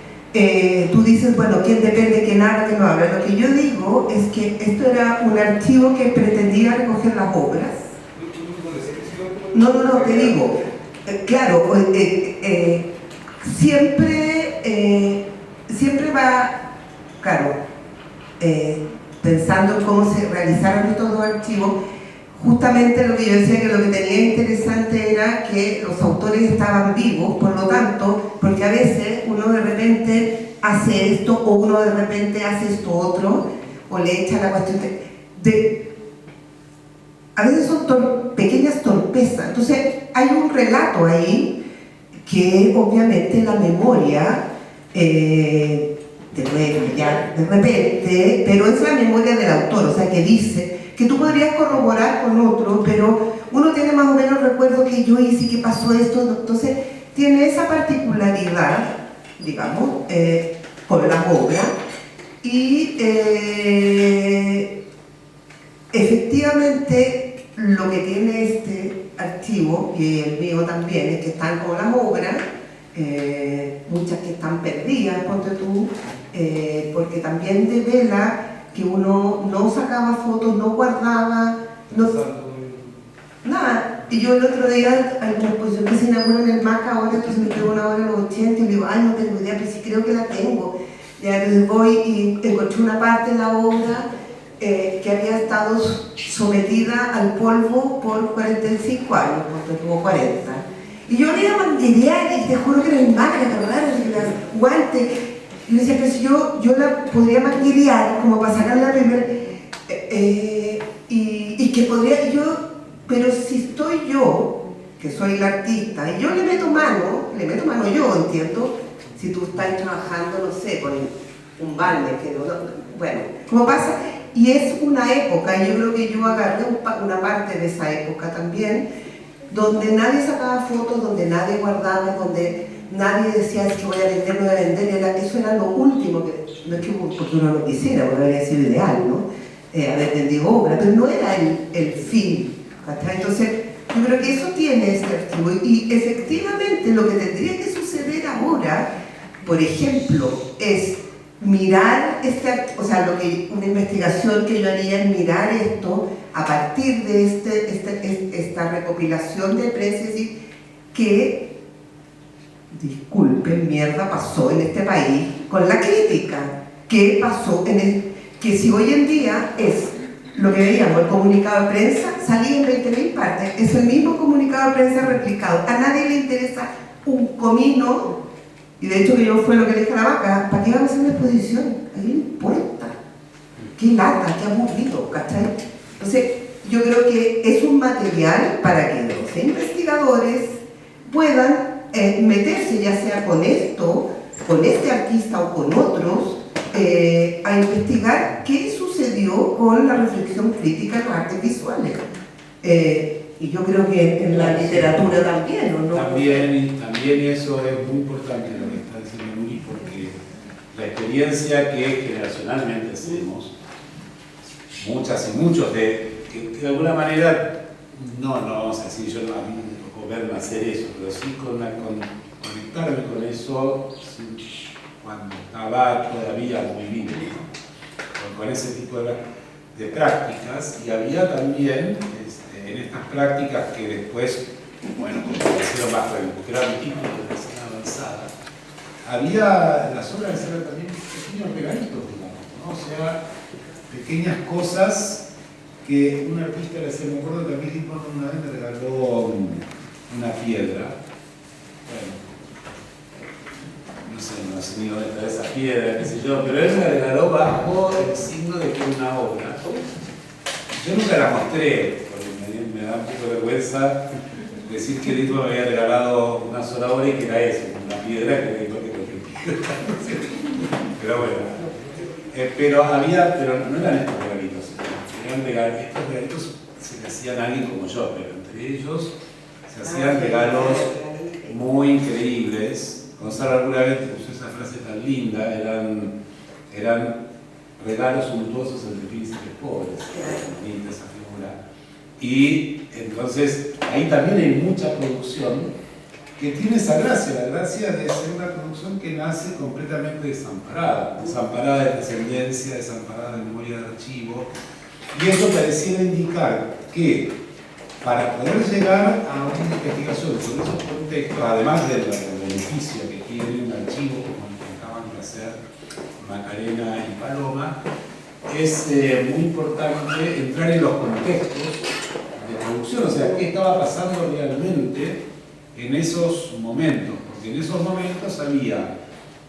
tú dices, bueno, ¿quién depende, quién habla, quién no habla? Lo que yo digo es que esto era un archivo que pretendía recoger las obras. No, te digo, claro, siempre va, claro, pensando en cómo se realizaron estos dos archivos. Justamente lo que yo decía, que lo que tenía interesante era que los autores estaban vivos, por lo tanto, porque a veces uno de repente hace esto o uno de repente hace esto otro, o le echa la cuestión a veces son pequeñas torpezas. Entonces hay un relato ahí que obviamente la memoria te puede fallar de repente, pero es la memoria del autor, o sea, que dice que tú podrías corroborar con otro, pero uno tiene más o menos recuerdo que yo hice, que pasó esto, entonces tiene esa particularidad, digamos, con la obra, y efectivamente lo que tiene este archivo, y el mío también, es que están con las obras, muchas que están perdidas, ponte tú, porque también devela que uno no sacaba fotos, no guardaba, nada. Y yo el otro día, hay una exposición que se inaugura en el MAC ahora, entonces me quedó una hora en los 80 y digo, ay, no tengo idea, pero sí creo que la tengo. Ya, entonces voy y encontré una parte de la obra que había estado sometida al polvo por 45 años, cuando tuvo 40. Y yo le iba a manguerear y te juro que era el MAC, la carrera, las guantes. Y yo decía, pero si yo la podría manguerear como para sacar la primera, y que podría yo, pero si estoy yo, que soy el artista, y yo le meto mano yo, entiendo, si tú estás trabajando, no sé, con un balde, que no, bueno, como pasa, y es una época, y yo creo que yo agarré una parte de esa época también, donde nadie sacaba fotos, donde nadie guardaba, donde nadie decía, es que voy a vender, no voy a vender, eso era lo último, no es que porque uno lo quisiera, porque habría sido ideal, ¿no? Haber vendido obra, pero no era el fin, ¿cachai? Entonces, yo creo que eso tiene este archivo, y efectivamente lo que tendría que suceder ahora, por ejemplo, es mirar o sea, una investigación que yo haría es mirar esto a partir de esta recopilación de prensa, y decir que, disculpen, mierda pasó en este país con la crítica, qué pasó que si hoy en día es lo que veíamos, el comunicado de prensa salía en 20.000 partes, es el mismo comunicado de prensa replicado, a nadie le interesa un comino. Y de hecho que yo fue lo que le dije a la vaca, ¿para qué vamos a hacer una exposición? ¿A quién le importa? Qué lata, qué aburrido, ¿cachai? Entonces, yo creo que es un material para que los investigadores puedan meterse, ya sea con esto, con este artista o con otros, a investigar qué sucedió con la reflexión crítica en los artes visuales. Y yo creo que en la literatura también, ¿o no? También eso es muy importante lo que está diciendo Luis, porque la experiencia que generacionalmente hacemos, muchas y muchos que de alguna manera, no vamos a decir, yo a mí me tocó verme hacer eso, pero sí conectarme con eso cuando estaba todavía muy vivo, ¿no? Con ese tipo de prácticas, y había también en estas prácticas que después, bueno, como hicieron más porque era un tipo de escena avanzada, había en las obras de cera también pequeños regalitos, digamos, ¿no? O sea, pequeñas cosas que un artista le hacía. Me acuerdo que a mí una vez me regaló una piedra. Bueno, no sé ni dónde está esa piedra, qué sé yo, pero él me la regaló bajo el signo de que era una obra. Yo nunca la mostré, porque me da un poco de vergüenza decir que el tipo me había regalado una sola obra y que era eso, una piedra que le dijo que lo que piedra. Pero bueno, pero no eran estos regalitos, estos regalitos se le hacían a alguien como yo, pero entre ellos se hacían regalos muy increíbles. Gonzalo alguna vez usó esa frase tan linda, eran regalos suntuosos entre príncipes pobres, bonita esa figura. Y entonces ahí también hay mucha producción que tiene esa gracia, la gracia de ser una producción que nace completamente desamparada de trascendencia, desamparada de memoria de archivo, y eso pareciera indicar que para poder llegar a una investigación con esos contextos, además del beneficio que tiene un archivo como el que acaban de hacer Macarena y Paloma, es muy importante entrar en los contextos de producción, o sea, qué estaba pasando realmente en esos momentos, porque en esos momentos había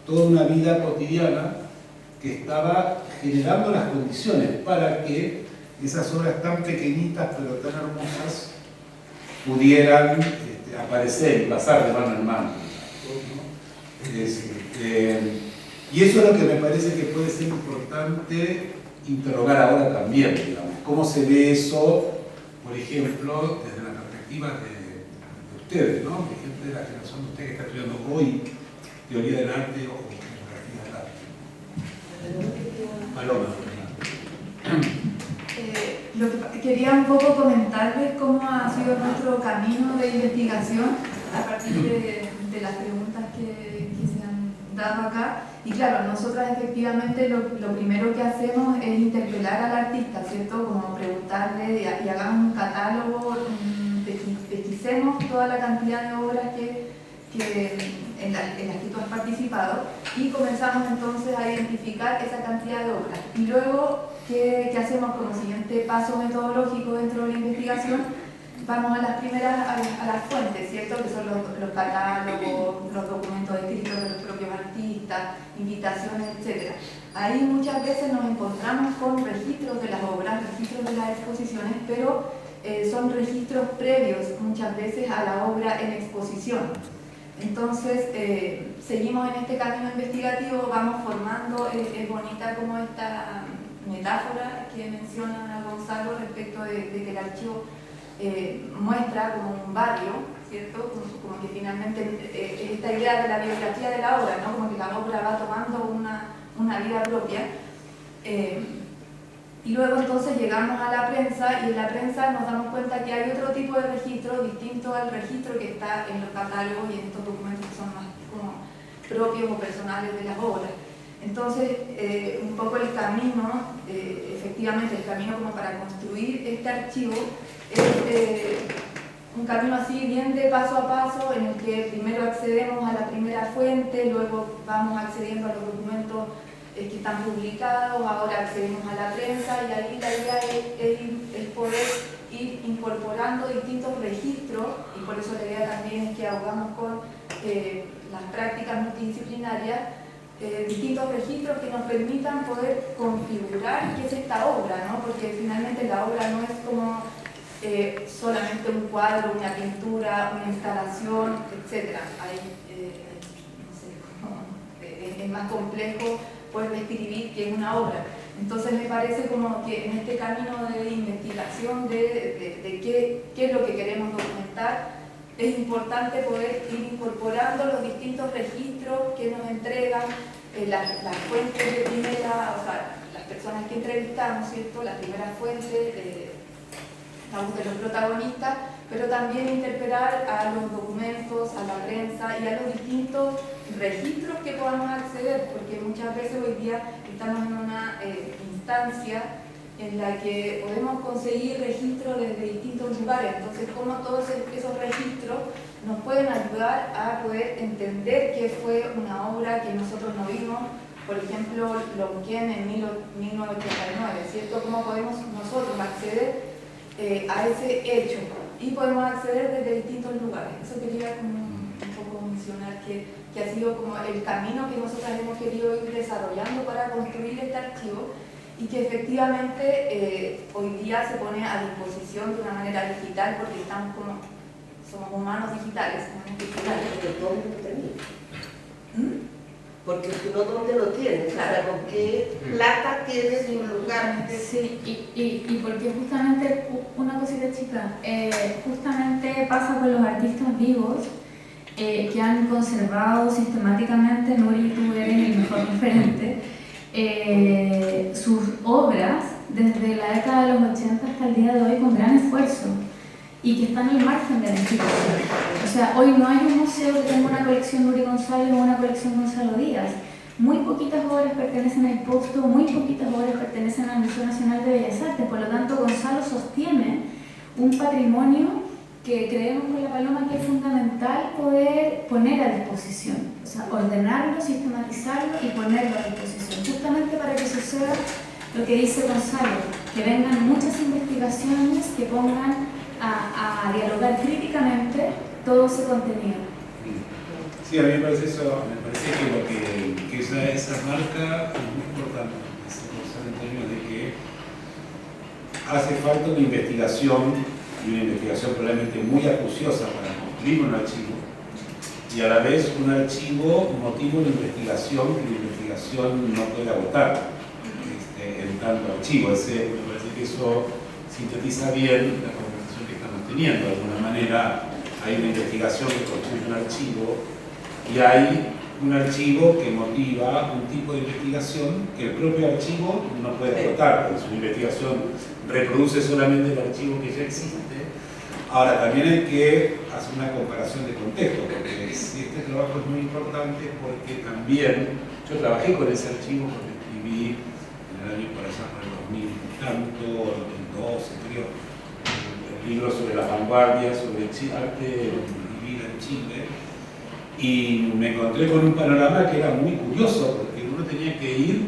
toda una vida cotidiana que estaba generando las condiciones para que esas obras tan pequeñitas pero tan hermosas pudieran aparecer y pasar de mano en mano. Y eso es lo que me parece que puede ser importante interrogar ahora también, digamos. ¿Cómo se ve eso, por ejemplo, desde la perspectiva de ustedes, ¿no? De gente de la generación de ustedes que está estudiando hoy teoría del arte o geografía del arte? Paloma. Lo que quería un poco comentarles cómo ha sido nuestro camino de investigación a partir de las preguntas que se han dado acá. Y claro, nosotras efectivamente lo primero que hacemos es interpelar al artista, ¿cierto? Como preguntarle y hagamos un catálogo, pesquisemos toda la cantidad de obras en las que tú has participado y comenzamos entonces a identificar esa cantidad de obras. Y luego, ¿qué hhacemos como siguiente paso metodológico dentro de la investigación? Vamos a las fuentes, ¿cierto? Que son los catálogos, los documentos escritos de los propios artistas, invitaciones, etc. Ahí muchas veces nos encontramos con registros de las obras, registros de las exposiciones, pero son registros previos muchas veces a la obra en exposición. Entonces, seguimos en este camino investigativo, vamos formando, es bonita como esta metáfora que menciona Gonzalo respecto de que el archivo muestra como un barrio, ¿cierto? Como que finalmente esta idea de la biografía de la obra, ¿no? Como que la obra va tomando una vida propia. Y luego entonces llegamos a la prensa y en la prensa nos damos cuenta que hay otro tipo de registro distinto al registro que está en los catálogos y en estos documentos que son más como propios o personales de las obras. Entonces, un poco el camino, efectivamente el camino como para construir este archivo es un camino así bien de paso a paso en el que primero accedemos a la primera fuente, luego vamos accediendo a los documentos que están publicados, ahora accedemos a la prensa y ahí la idea es poder ir incorporando distintos registros y por eso la idea también es que ahogamos con las prácticas multidisciplinarias distintos registros que nos permitan poder configurar qué es esta obra, ¿no? Porque finalmente la obra no es como solamente un cuadro, una pintura, una instalación, etc. No sé, es más complejo poder describir qué es una obra. Entonces me parece como que en este camino de investigación de qué es lo que queremos documentar, es importante poder ir incorporando los distintos registros que nos entregan las fuentes de primera, o sea, las personas que entrevistamos, ¿cierto? La primera fuente, la voz de los protagonistas, pero también interpelar a los documentos, a la prensa y a los distintos registros que podamos acceder, porque muchas veces hoy día estamos en una instancia en la que podemos conseguir registros desde distintos lugares. Entonces, cómo todos esos registros nos pueden ayudar a poder entender qué fue una obra que nosotros no vimos, por ejemplo, Lonquén en 1989, ¿cierto? Cómo podemos nosotros acceder a ese hecho y podemos acceder desde distintos lugares. Eso quería como un poco mencionar que ha sido como el camino que nosotros hemos querido ir desarrollando para construir este archivo y que efectivamente hoy día se pone a disposición de una manera digital porque somos humanos digitales. Porque porque si no, ¿dónde lo tienes? Ahora, ¿con qué plata tienes un lugar? Sí, y porque justamente, una cosita chica, justamente pasa con los artistas vivos que han conservado sistemáticamente, Nuri, tú eres el mejor referente, sus obras desde la década de los 80 hasta el día de hoy con gran esfuerzo y que están al margen de la institución. O sea, hoy no hay un museo que tenga una colección Nuri González o una colección Gonzalo Díaz. Muy poquitas obras pertenecen al Posto, muy poquitas obras pertenecen al Museo Nacional de Bellas Artes. Por lo tanto, Gonzalo sostiene un patrimonio que creemos con la Paloma que es fundamental poder poner a disposición. O sea, ordenarlo, sistematizarlo y ponerlo a disposición. Justamente para que suceda lo que dice Gonzalo, que vengan muchas investigaciones que pongan a dialogar críticamente todo ese contenido. Sí, a mí me parece eso, me parece que esa marca es muy importante, en términos de que hace falta una investigación, y una investigación probablemente muy acuciosa para construir un archivo, y a la vez un archivo motiva una investigación que la investigación no puede agotar en tanto archivo. Me parece que eso sintetiza bien la conversación que estamos teniendo. De alguna manera hay una investigación que construye un archivo y hay un archivo que motiva un tipo de investigación que el propio archivo no puede agotar, porque su investigación reproduce solamente el archivo que ya existe. Ahora, también hay que hacer una comparación de contexto, porque este trabajo es muy importante porque también yo trabajé con ese archivo porque escribí en el año por allá, por el 2000 y tanto, 2012, creo, el libro sobre las vanguardias, sobre el arte y vida en Chile, y me encontré con un panorama que era muy curioso, porque uno tenía que ir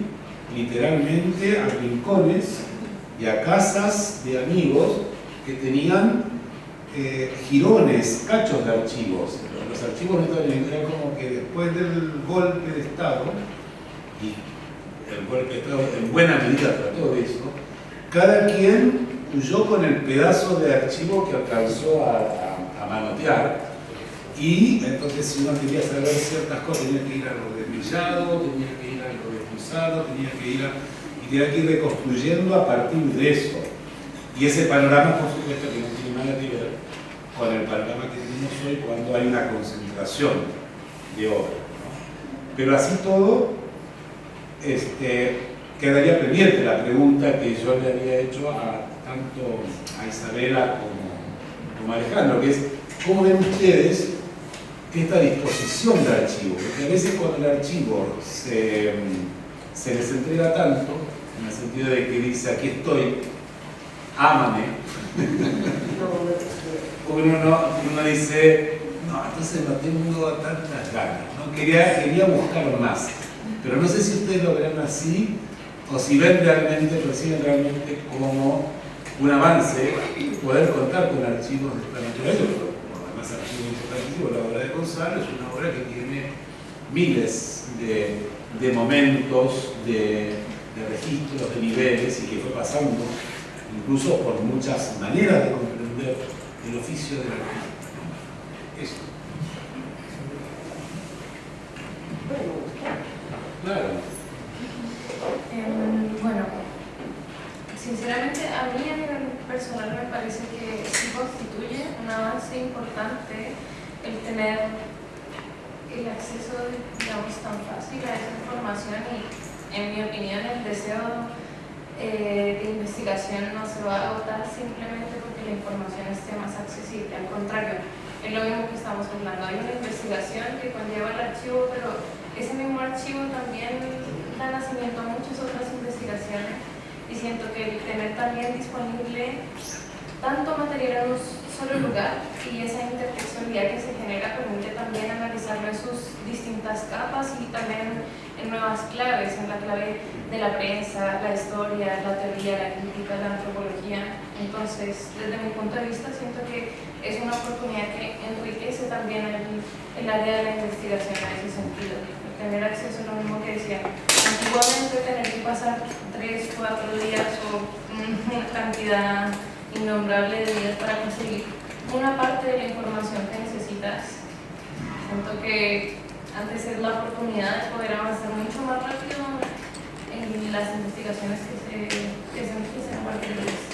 literalmente a rincones y a casas de amigos que tenían jirones, cachos de archivos. Los archivos eran como que después del golpe de Estado, y el golpe de Estado en buena medida trató de eso, cada quien huyó con el pedazo de archivo que alcanzó a manotear, y entonces si uno quería saber ciertas cosas tenía que ir a lo desbrillado, tenía que ir a lo desbrillado, tenía que ir reconstruyendo a partir de eso. Y ese panorama, por supuesto, que no tiene nada que ver con el panorama que tenemos hoy cuando hay una concentración de obras, ¿no? Pero así todo, quedaría pendiente la pregunta que yo le había hecho tanto a Isabela como a Alejandro, que es, ¿cómo ven ustedes esta disposición del archivo? Porque a veces cuando el archivo se les entrega tanto, en el sentido de que dice, aquí estoy, ámame, uno dice, no, entonces no tengo tantas ganas, ¿no? Quería buscar más, pero no sé si ustedes lo ven así o si perciben realmente como un avance poder contar con archivos de esta naturaleza. Además, archivo importantísimo, la obra de Gonzalo es una obra que tiene miles de momentos, de registros, de niveles, y que fue pasando incluso por muchas maneras de comprender el oficio del artista. Eso. Claro. Bueno, sinceramente a mí a nivel personal me parece que sí constituye un avance importante el tener el acceso, digamos, tan fácil a esa información, y en mi opinión el deseo de investigación no se va a agotar simplemente porque la información esté más accesible. Al contrario, es lo mismo que estamos hablando. Hay una investigación que conlleva el archivo, pero ese mismo archivo también da nacimiento a muchas otras investigaciones, y siento que el tener también disponible tanto material en un solo lugar y esa intertextualidad que se genera permite también analizarlo en sus distintas capas y también en nuevas claves, en la clave de la prensa, la historia, la teoría, la crítica, la antropología. Entonces, desde mi punto de vista, siento que es una oportunidad que enriquece también el área de la investigación en ese sentido. Tener acceso a lo mismo que decía. Antiguamente tener que pasar 3, 4 días o una cantidad innombrable de días para conseguir una parte de la información que necesitas. Siento que antes es la oportunidad de poder avanzar mucho más rápido en las investigaciones que se empiezan a partir de eso.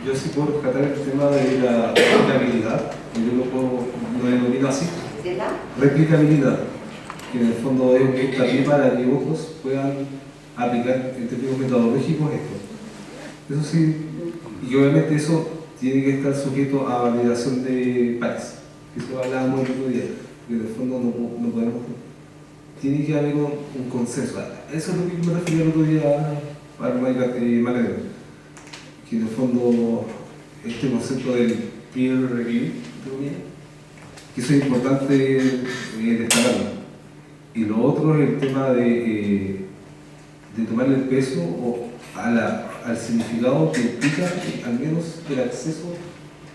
Yo sí puedo rescatar el tema de la replicabilidad, lo denomino así, ¿De la? replicabilidad, que en el fondo es un también para que otros puedan aplicar en términos metodológicos esto. Eso sí, y obviamente eso tiene que estar sujeto a validación de pares. Eso hablábamos el otro día, que en el fondo no podemos, tiene que haber un consenso. Eso es lo que me refería el otro día para Magdalena, que en el fondo este concepto del peer review, que eso es importante destacarlo. Y lo otro es el tema de tomarle el peso al significado que implica al menos el acceso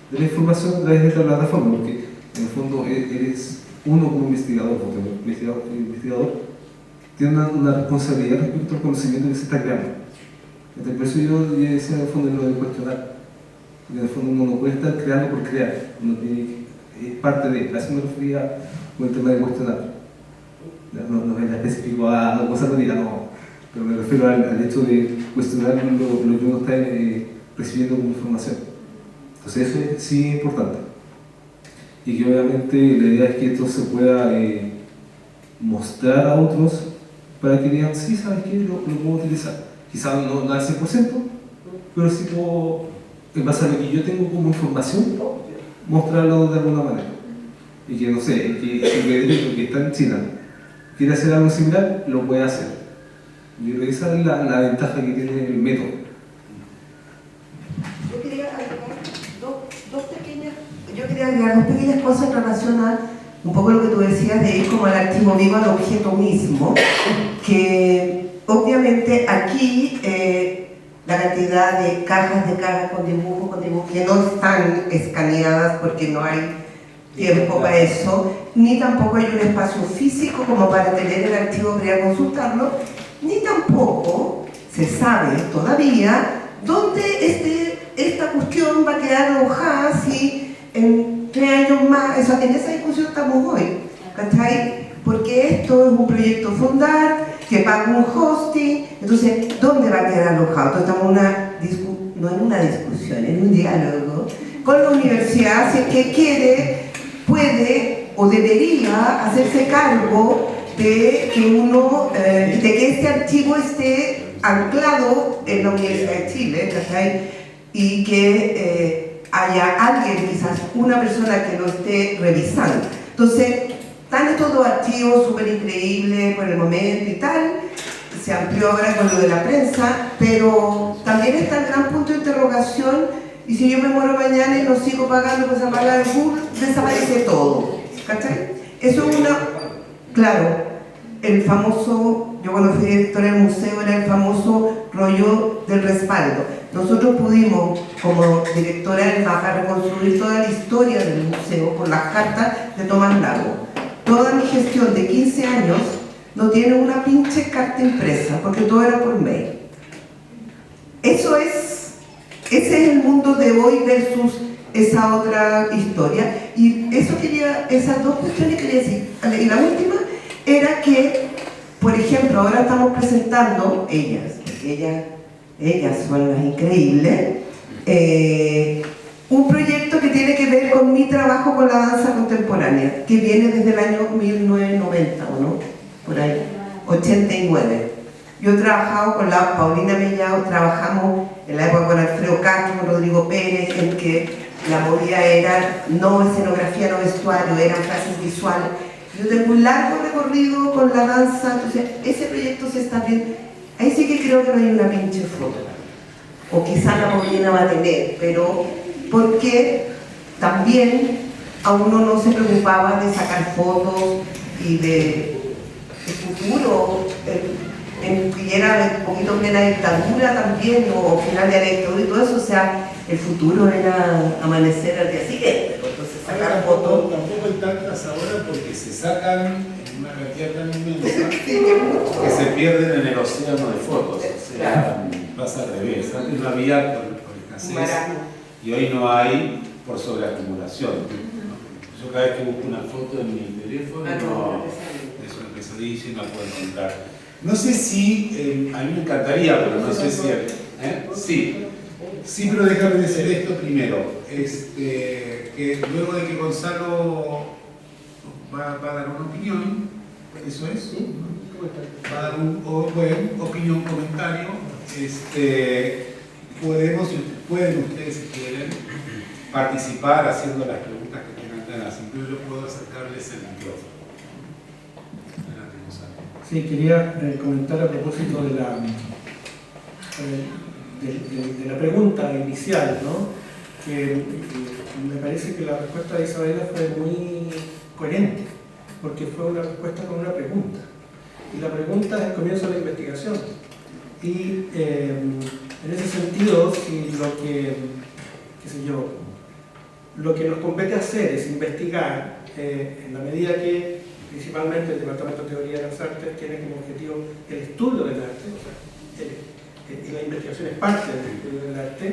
de la información a través de esta plataforma, porque en el fondo eres uno como investigador, porque el investigador tiene una responsabilidad respecto al conocimiento que se está creando. Entonces, por eso yo decía en el fondo lo de cuestionar, porque en el fondo uno no puede estar creando por crear, es parte de, así me refería con el tema de cuestionar. No es específico a cosas no, pero me refiero al hecho de cuestionar lo que uno está recibiendo como información. Entonces eso sí es importante. Y que obviamente la idea es que esto se pueda mostrar a otros para que digan, sí, ¿sabes qué? Lo puedo utilizar. Quizás no al 100%, pero sí puedo, en base a lo que yo tengo como información, mostrarlo de alguna manera. Y que, no sé, que el que está en China quiere hacer algo similar, lo puede hacer. Yo creo que esa es la ventaja que tiene el método. Yo quería agregar dos pequeñas cosas en relación a un poco lo que tú decías de ir como al archivo vivo, al objeto mismo, que obviamente aquí la cantidad de cajas con dibujos, que no están escaneadas porque no hay tiempo para eso, ni tampoco hay un espacio físico como para tener el archivo para consultarlo, ni tampoco se sabe todavía dónde esta cuestión va a quedar alojada si en 3 años más, en esa discusión estamos hoy, ¿cachai? Porque esto es un proyecto Fondar que paga un hosting, entonces, ¿dónde va a quedar alojado? Entonces estamos no en una discusión, en un diálogo con la universidad, si es que quiere, puede o debería hacerse cargo de que este archivo esté anclado en la Universidad de Chile, ¿cachai? Y que haya alguien, quizás una persona que lo esté revisando. Entonces, están estos dos archivos súper increíbles por el momento y tal, se amplió ahora con lo de la prensa, pero también está el gran punto de interrogación, y si yo me muero mañana y no sigo pagando, pues a pagar el Google, desaparece todo, ¿cachai? Eso es claro, el famoso, yo cuando fui directora del museo, era el famoso rollo del respaldo. Nosotros pudimos, como directora del MAPA, reconstruir toda la historia del museo con las cartas de Tomás Lago. Toda mi gestión de 15 años no tiene una pinche carta impresa, porque todo era por mail. Ese es el mundo de hoy versus esa otra historia. Y esas dos cuestiones quería decir. Y la última era que, por ejemplo, ahora estamos presentando, porque ellas son las increíbles, un proyecto que tiene que ver con mi trabajo con la danza contemporánea, que viene desde el año 1990, ¿o no? Por ahí, 89. Yo he trabajado con la Paulina Mellao, trabajamos en la época con Alfredo Castro, con Rodrigo Pérez, en que la movida era no escenografía, no vestuario, eran clases visuales. Yo tengo un largo recorrido con la danza, entonces ese proyecto se está viendo. Ahí sí que creo que no hay una pinche foto, o quizá la Paulina va a tener, pero porque también a uno no se preocupaba de sacar fotos y de futuro, y era un poquito de la dictadura también, o final de la dictadura y todo eso, o sea, el futuro era amanecer al día siguiente, entonces sacar fotos. Tampoco hay tantas ahora porque se sacan en una cantidad tan inmensa que se pierden en el océano de fotos, o sea, pasa al revés. Antes no había por escasez y hoy no hay por sobreacumulación. Yo cada vez que busco una foto en mi teléfono, Ah, no, no, no te sale. es una pesadilla y no puedo encontrar. No sé si, a mí me encantaría, pero no sé si... Sí. Sí, pero déjame decir esto primero. Que luego de que Gonzalo va a dar una opinión, ¿eso es? Va a dar una opinión, comentario. Pueden ustedes, si quieren, participar haciendo las preguntas que tengan ganas. Incluso yo puedo acercarles el micrófono. Adelante, Gonzalo. Sí, quería comentar a propósito de la pregunta inicial, ¿no? Que me parece que la respuesta de Isabela fue muy coherente, porque fue una respuesta con una pregunta. Y la pregunta es el comienzo de la investigación. Y en ese sentido, si lo que nos compete hacer es investigar, en la medida que principalmente el Departamento de Teoría de las Artes tiene como objetivo el estudio del arte, o sea, y la investigación es parte del estudio del arte,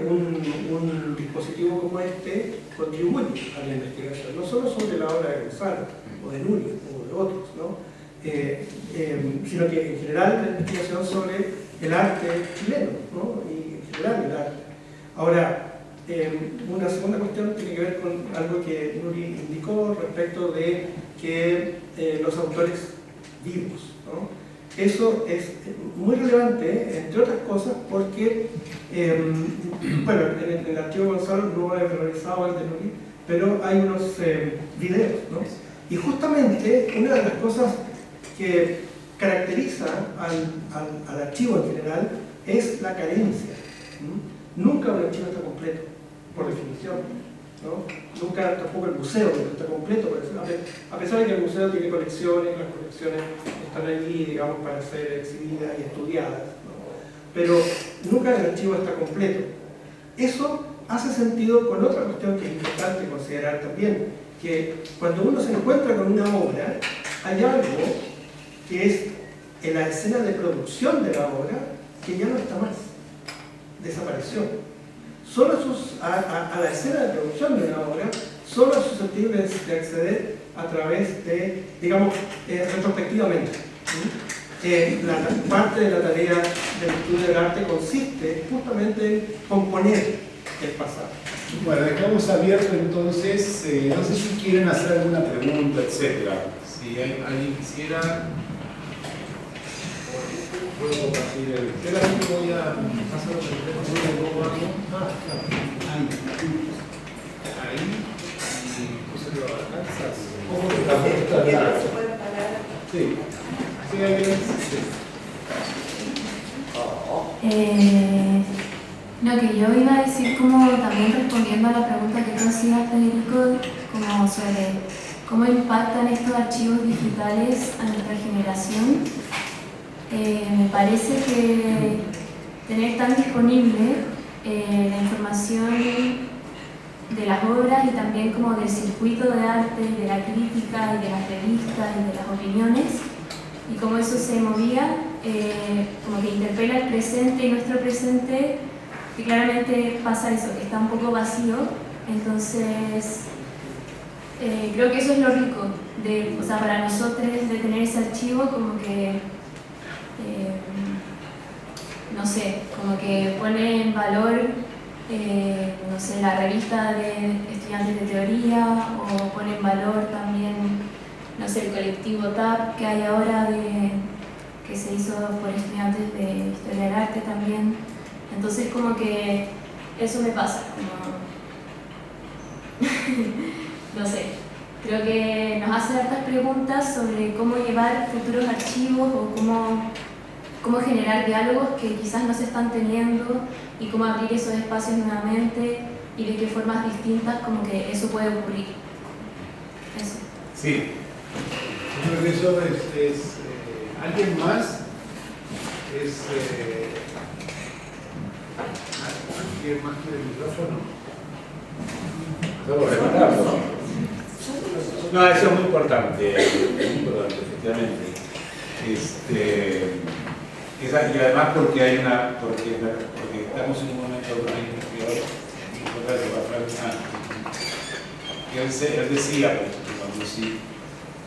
un dispositivo como este contribuye a la investigación, no solo sobre la obra de Gonzalo, o de Núñez, o de otros, ¿no? Sino que en general la investigación sobre el arte chileno, ¿no? Y en general el arte. Ahora, una segunda cuestión tiene que ver con algo que Nuri indicó respecto de que los autores vivos, ¿no? Eso es muy relevante, entre otras cosas, porque, bueno, en el archivo Gonzalo no he revisado el de Nuri, pero hay unos videos, ¿no? Y justamente una de las cosas que caracteriza al archivo en general es la carencia. Nunca un archivo está completo, por definición, ¿no? Nunca tampoco el museo está completo, a pesar de que el museo tiene colecciones, las colecciones están allí, digamos, para ser exhibidas y estudiadas, ¿no? Pero nunca el archivo está completo. Eso hace sentido con otra cuestión que es importante considerar también, que cuando uno se encuentra con una obra, hay algo que es en la escena de producción de la obra que ya no está más, desapareció. Solo a la escena de producción de una obra solo es susceptible de acceder a través de, digamos, retrospectivamente. Parte de la tarea del estudio del arte consiste justamente en componer el pasado. Bueno, dejamos abierto entonces, no sé si quieren hacer alguna pregunta, etc. Si alguien quisiera, puedo compartir el... Espera, que voy a pasar el teléfono. Ahí, y entonces lo alcanzas. Porque no se puede parar. Sí, sí, ahí bien. No, que yo iba a decir como también respondiendo a la pregunta que tú hacías, Federico, como sobre cómo impactan estos archivos digitales a nuestra generación. Me parece que tener tan disponible la información de las obras y también como del circuito de arte, de la crítica y de las revistas y de las opiniones, y cómo eso se movía, como que interpela el presente y nuestro presente, y claramente pasa eso, que está un poco vacío. Entonces creo que eso es lo rico, o sea, para nosotros de tener ese archivo, como que no sé, como que pone en valor no sé, la revista de estudiantes de teoría, o pone en valor también, no sé, el colectivo TAP que hay ahora, que se hizo por estudiantes de historia del arte también. Entonces como que eso me pasa, como no sé, creo que nos hace hartas preguntas sobre cómo llevar futuros archivos, o cómo generar diálogos que quizás no se están teniendo, y cómo abrir esos espacios nuevamente, y de qué formas distintas como que eso puede ocurrir. Eso. Sí, yo creo que eso es ¿alguien más? ¿Alguien más quiere el micrófono? Solo prepararlo. No, eso es muy importante, efectivamente. Y además porque estamos en un momento de investigador importante para él decía, por ejemplo, cuando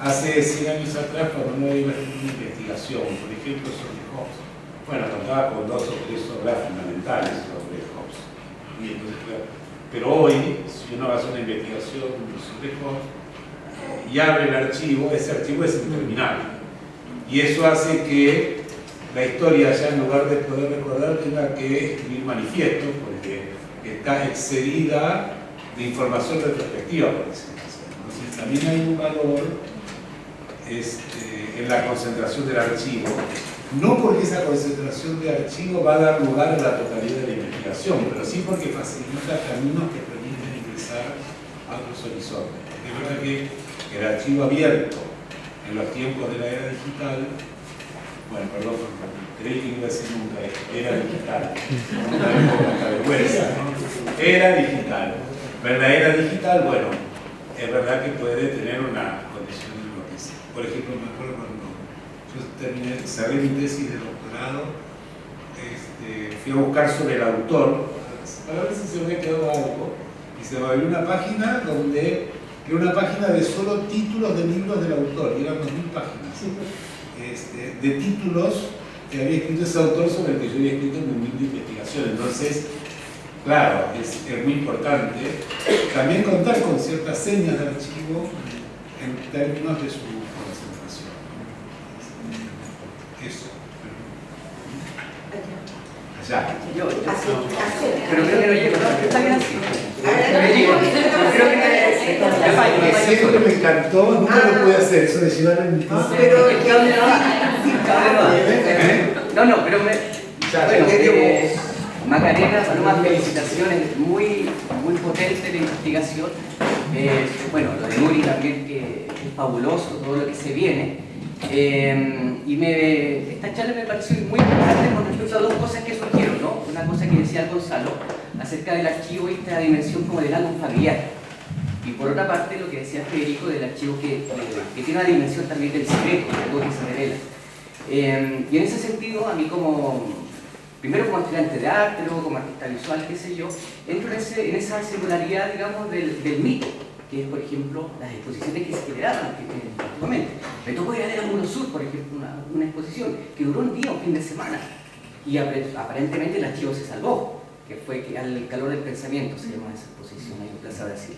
hace 100 años atrás, cuando no iba a hacer una investigación, por ejemplo, sobre Hobbes, bueno, contaba con 2 o 3 obras fundamentales sobre Hobbes. Y entonces, pero hoy, si uno hace una investigación sobre Hobbes y abre el archivo, ese archivo es interminable. Y eso hace que la historia, ya en lugar de poder recordar, tenga que escribir manifiestos, porque está excedida de información retrospectiva, por decirlo así. Entonces, también hay un valor en la concentración del archivo, no porque esa concentración de archivo va a dar lugar a la totalidad de la investigación, pero sí porque facilita caminos que permiten ingresar a otros horizontes. Es verdad que el archivo abierto en los tiempos de la era digital, bueno, perdón, creí que iba a decir nunca esto, era digital, una época de vergüenza, ¿no? Era digital, pero en la era digital, bueno, es verdad que puede tener una condición de noticia. Por ejemplo, me acuerdo cuando yo cerré mi tesis de doctorado, fui a buscar sobre el autor para ver si se me había quedado algo, y se me abrió una página donde era una página de solo títulos de libros del autor, y eran 2000 páginas de títulos que había escrito ese autor sobre el que yo había escrito en mi humilde investigación. Entonces, claro, es muy importante también contar con ciertas señas de archivo en términos de su concentración. Eso. Allá. Yo, pero creo que no llego, ¿no? Está bien así. Creo que siempre me encantó, nunca lo pude hacer, eso de llevar en mi casa. pero no, pero Macarena, Paloma, felicitaciones, muy potente la investigación. Bueno, lo de Nuri también, que es fabuloso, todo lo que se viene. Esta charla me pareció muy importante con respecto a 2 cosas que surgieron, ¿no? Una cosa que decía Gonzalo acerca del archivo y esta dimensión como del álbum familiar. Y por otra parte, lo que decía Federico del archivo que tiene una dimensión también del secreto, algo que se revela. Y en ese sentido, a mí primero como estudiante de arte, luego como artista visual, qué sé yo, entro en esa singularidad, digamos, del mito, que es, por ejemplo, las exposiciones que se generaban antiguamente. Me tocó ir a ver a Muro Sur, por ejemplo, una exposición que duró un día, un fin de semana, y aparentemente el archivo se salvó, que fue Al calor del pensamiento, se llama esa exposición ahí en Plaza Brasil.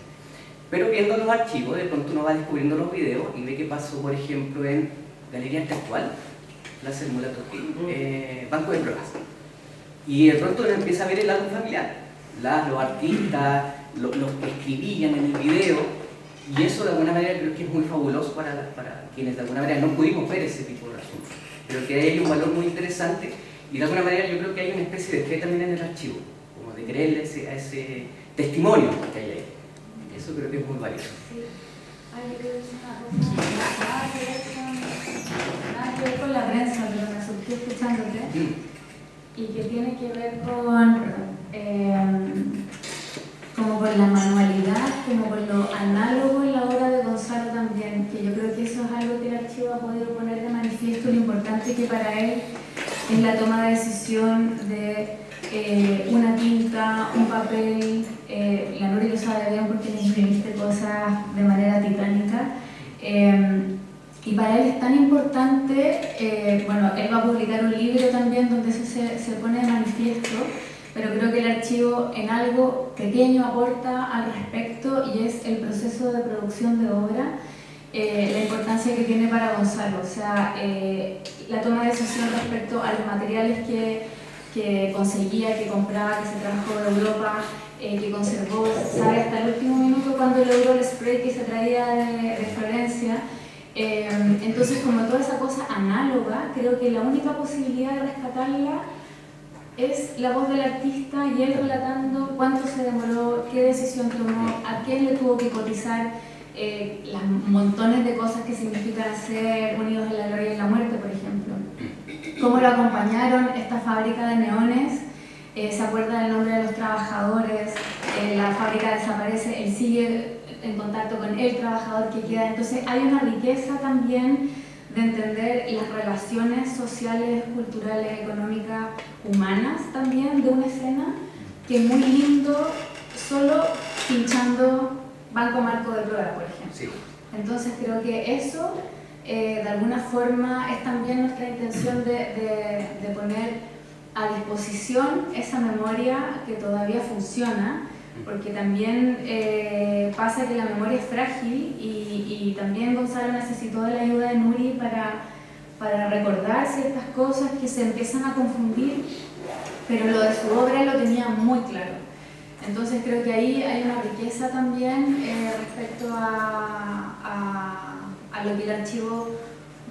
Pero viendo los archivos, de pronto uno va descubriendo los videos y ve qué pasó, por ejemplo, en Galería Textual, Plaza del Mulato, Banco de Pruebas. Y de pronto uno empieza a ver el álbum familiar, los artistas, los que escribían en el video, y eso de alguna manera creo que es muy fabuloso para quienes de alguna manera no pudimos ver ese tipo de asuntos. Pero que hay un valor muy interesante, y de alguna manera yo creo que hay una especie de fe también en el archivo, como de creerle a ese testimonio que hay ahí. Eso creo que es muy valioso. Sí. Yo quiero decir una cosa, nada que ver con la prensa, pero me surgió escuchándote, y que tiene que ver con como por la manualidad, como por lo análogo en la obra de Gonzalo también, que yo creo que eso es algo que el archivo ha podido poner de manifiesto, lo importante que para él es la toma de decisión de una tinta, un papel, la Nuri lo sabe bien porque le imprimiste cosas de manera titánica, y para él es tan importante, bueno, él va a publicar un libro también donde eso se pone de manifiesto, pero creo que el archivo en algo pequeño aporta al respecto, y es el proceso de producción de obra, la importancia que tiene para Gonzalo, o sea, la toma de decisión respecto a los materiales que conseguía, que compraba, que se trajo de Europa, que conservó, sabe hasta el último minuto cuando logró el spray que se traía de Florencia. Entonces, como toda esa cosa análoga, creo que la única posibilidad de rescatarla es la voz del artista y él relatando cuánto se demoró, qué decisión tomó, a quién le tuvo que cotizar las montones de cosas que significan ser unidos en la gloria y en la muerte, por ejemplo. Cómo lo acompañaron esta fábrica de neones, se acuerda del nombre de los trabajadores, la fábrica desaparece, él sigue en contacto con el trabajador que queda. Entonces hay una riqueza también de entender las relaciones sociales, culturales, económicas, humanas también de una escena, que es muy lindo solo pinchando banco marco de pruebas, por ejemplo. Sí. Entonces creo que eso, de alguna forma, es también nuestra intención de poner a disposición esa memoria que todavía funciona, porque también pasa que la memoria es frágil y también Gonzalo necesitó de la ayuda de Nuri para recordar ciertas cosas que se empiezan a confundir, pero lo de su obra lo tenía muy claro. Entonces creo que ahí hay una riqueza también respecto a lo que el archivo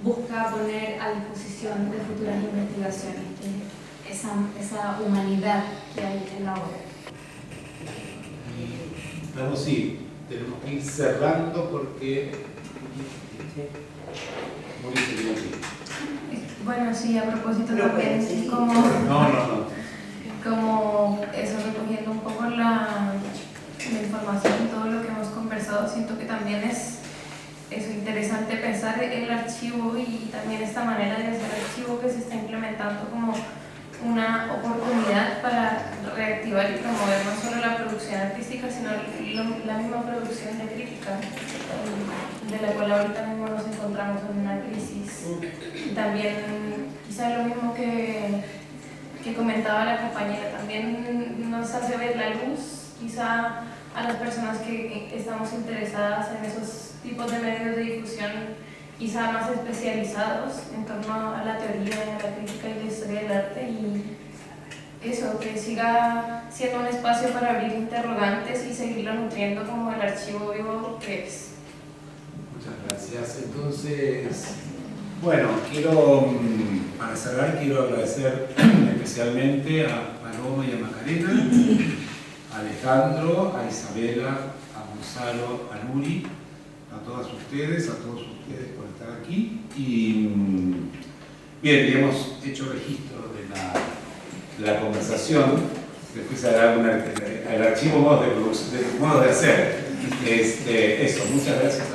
busca poner a disposición de futuras investigaciones, que es esa humanidad que hay en la obra. Vamos, sí, tenemos que ir cerrando porque... Bueno, sí, a propósito Pero también, pues, sí. como eso, recogiendo un poco la información y todo lo que hemos conversado, siento que también es interesante pensar el archivo y también esta manera de hacer archivo que se está implementando como una oportunidad para reactivar y promover no solo la producción artística, sino la misma producción de crítica, de la cual ahorita mismo nos encontramos en una crisis. Y también, quizá lo mismo que comentaba la compañera, también nos hace ver la luz, quizá a las personas que estamos interesadas en esos tipos de medios de difusión, quizá más especializados en torno a la teoría, a la crítica y la historia del arte, y eso, que siga siendo un espacio para abrir interrogantes y seguirlo nutriendo como el archivo vivo que es. Muchas gracias. Entonces, bueno, quiero, para cerrar, quiero agradecer especialmente a Paloma y a Macarena, a Alejandro, a Isabela, a Gonzalo, a Nuri, a todos ustedes por estar aquí. Y bien, ya hemos hecho registro de la conversación. Después hará el archivo modo de hacer. Eso, muchas gracias a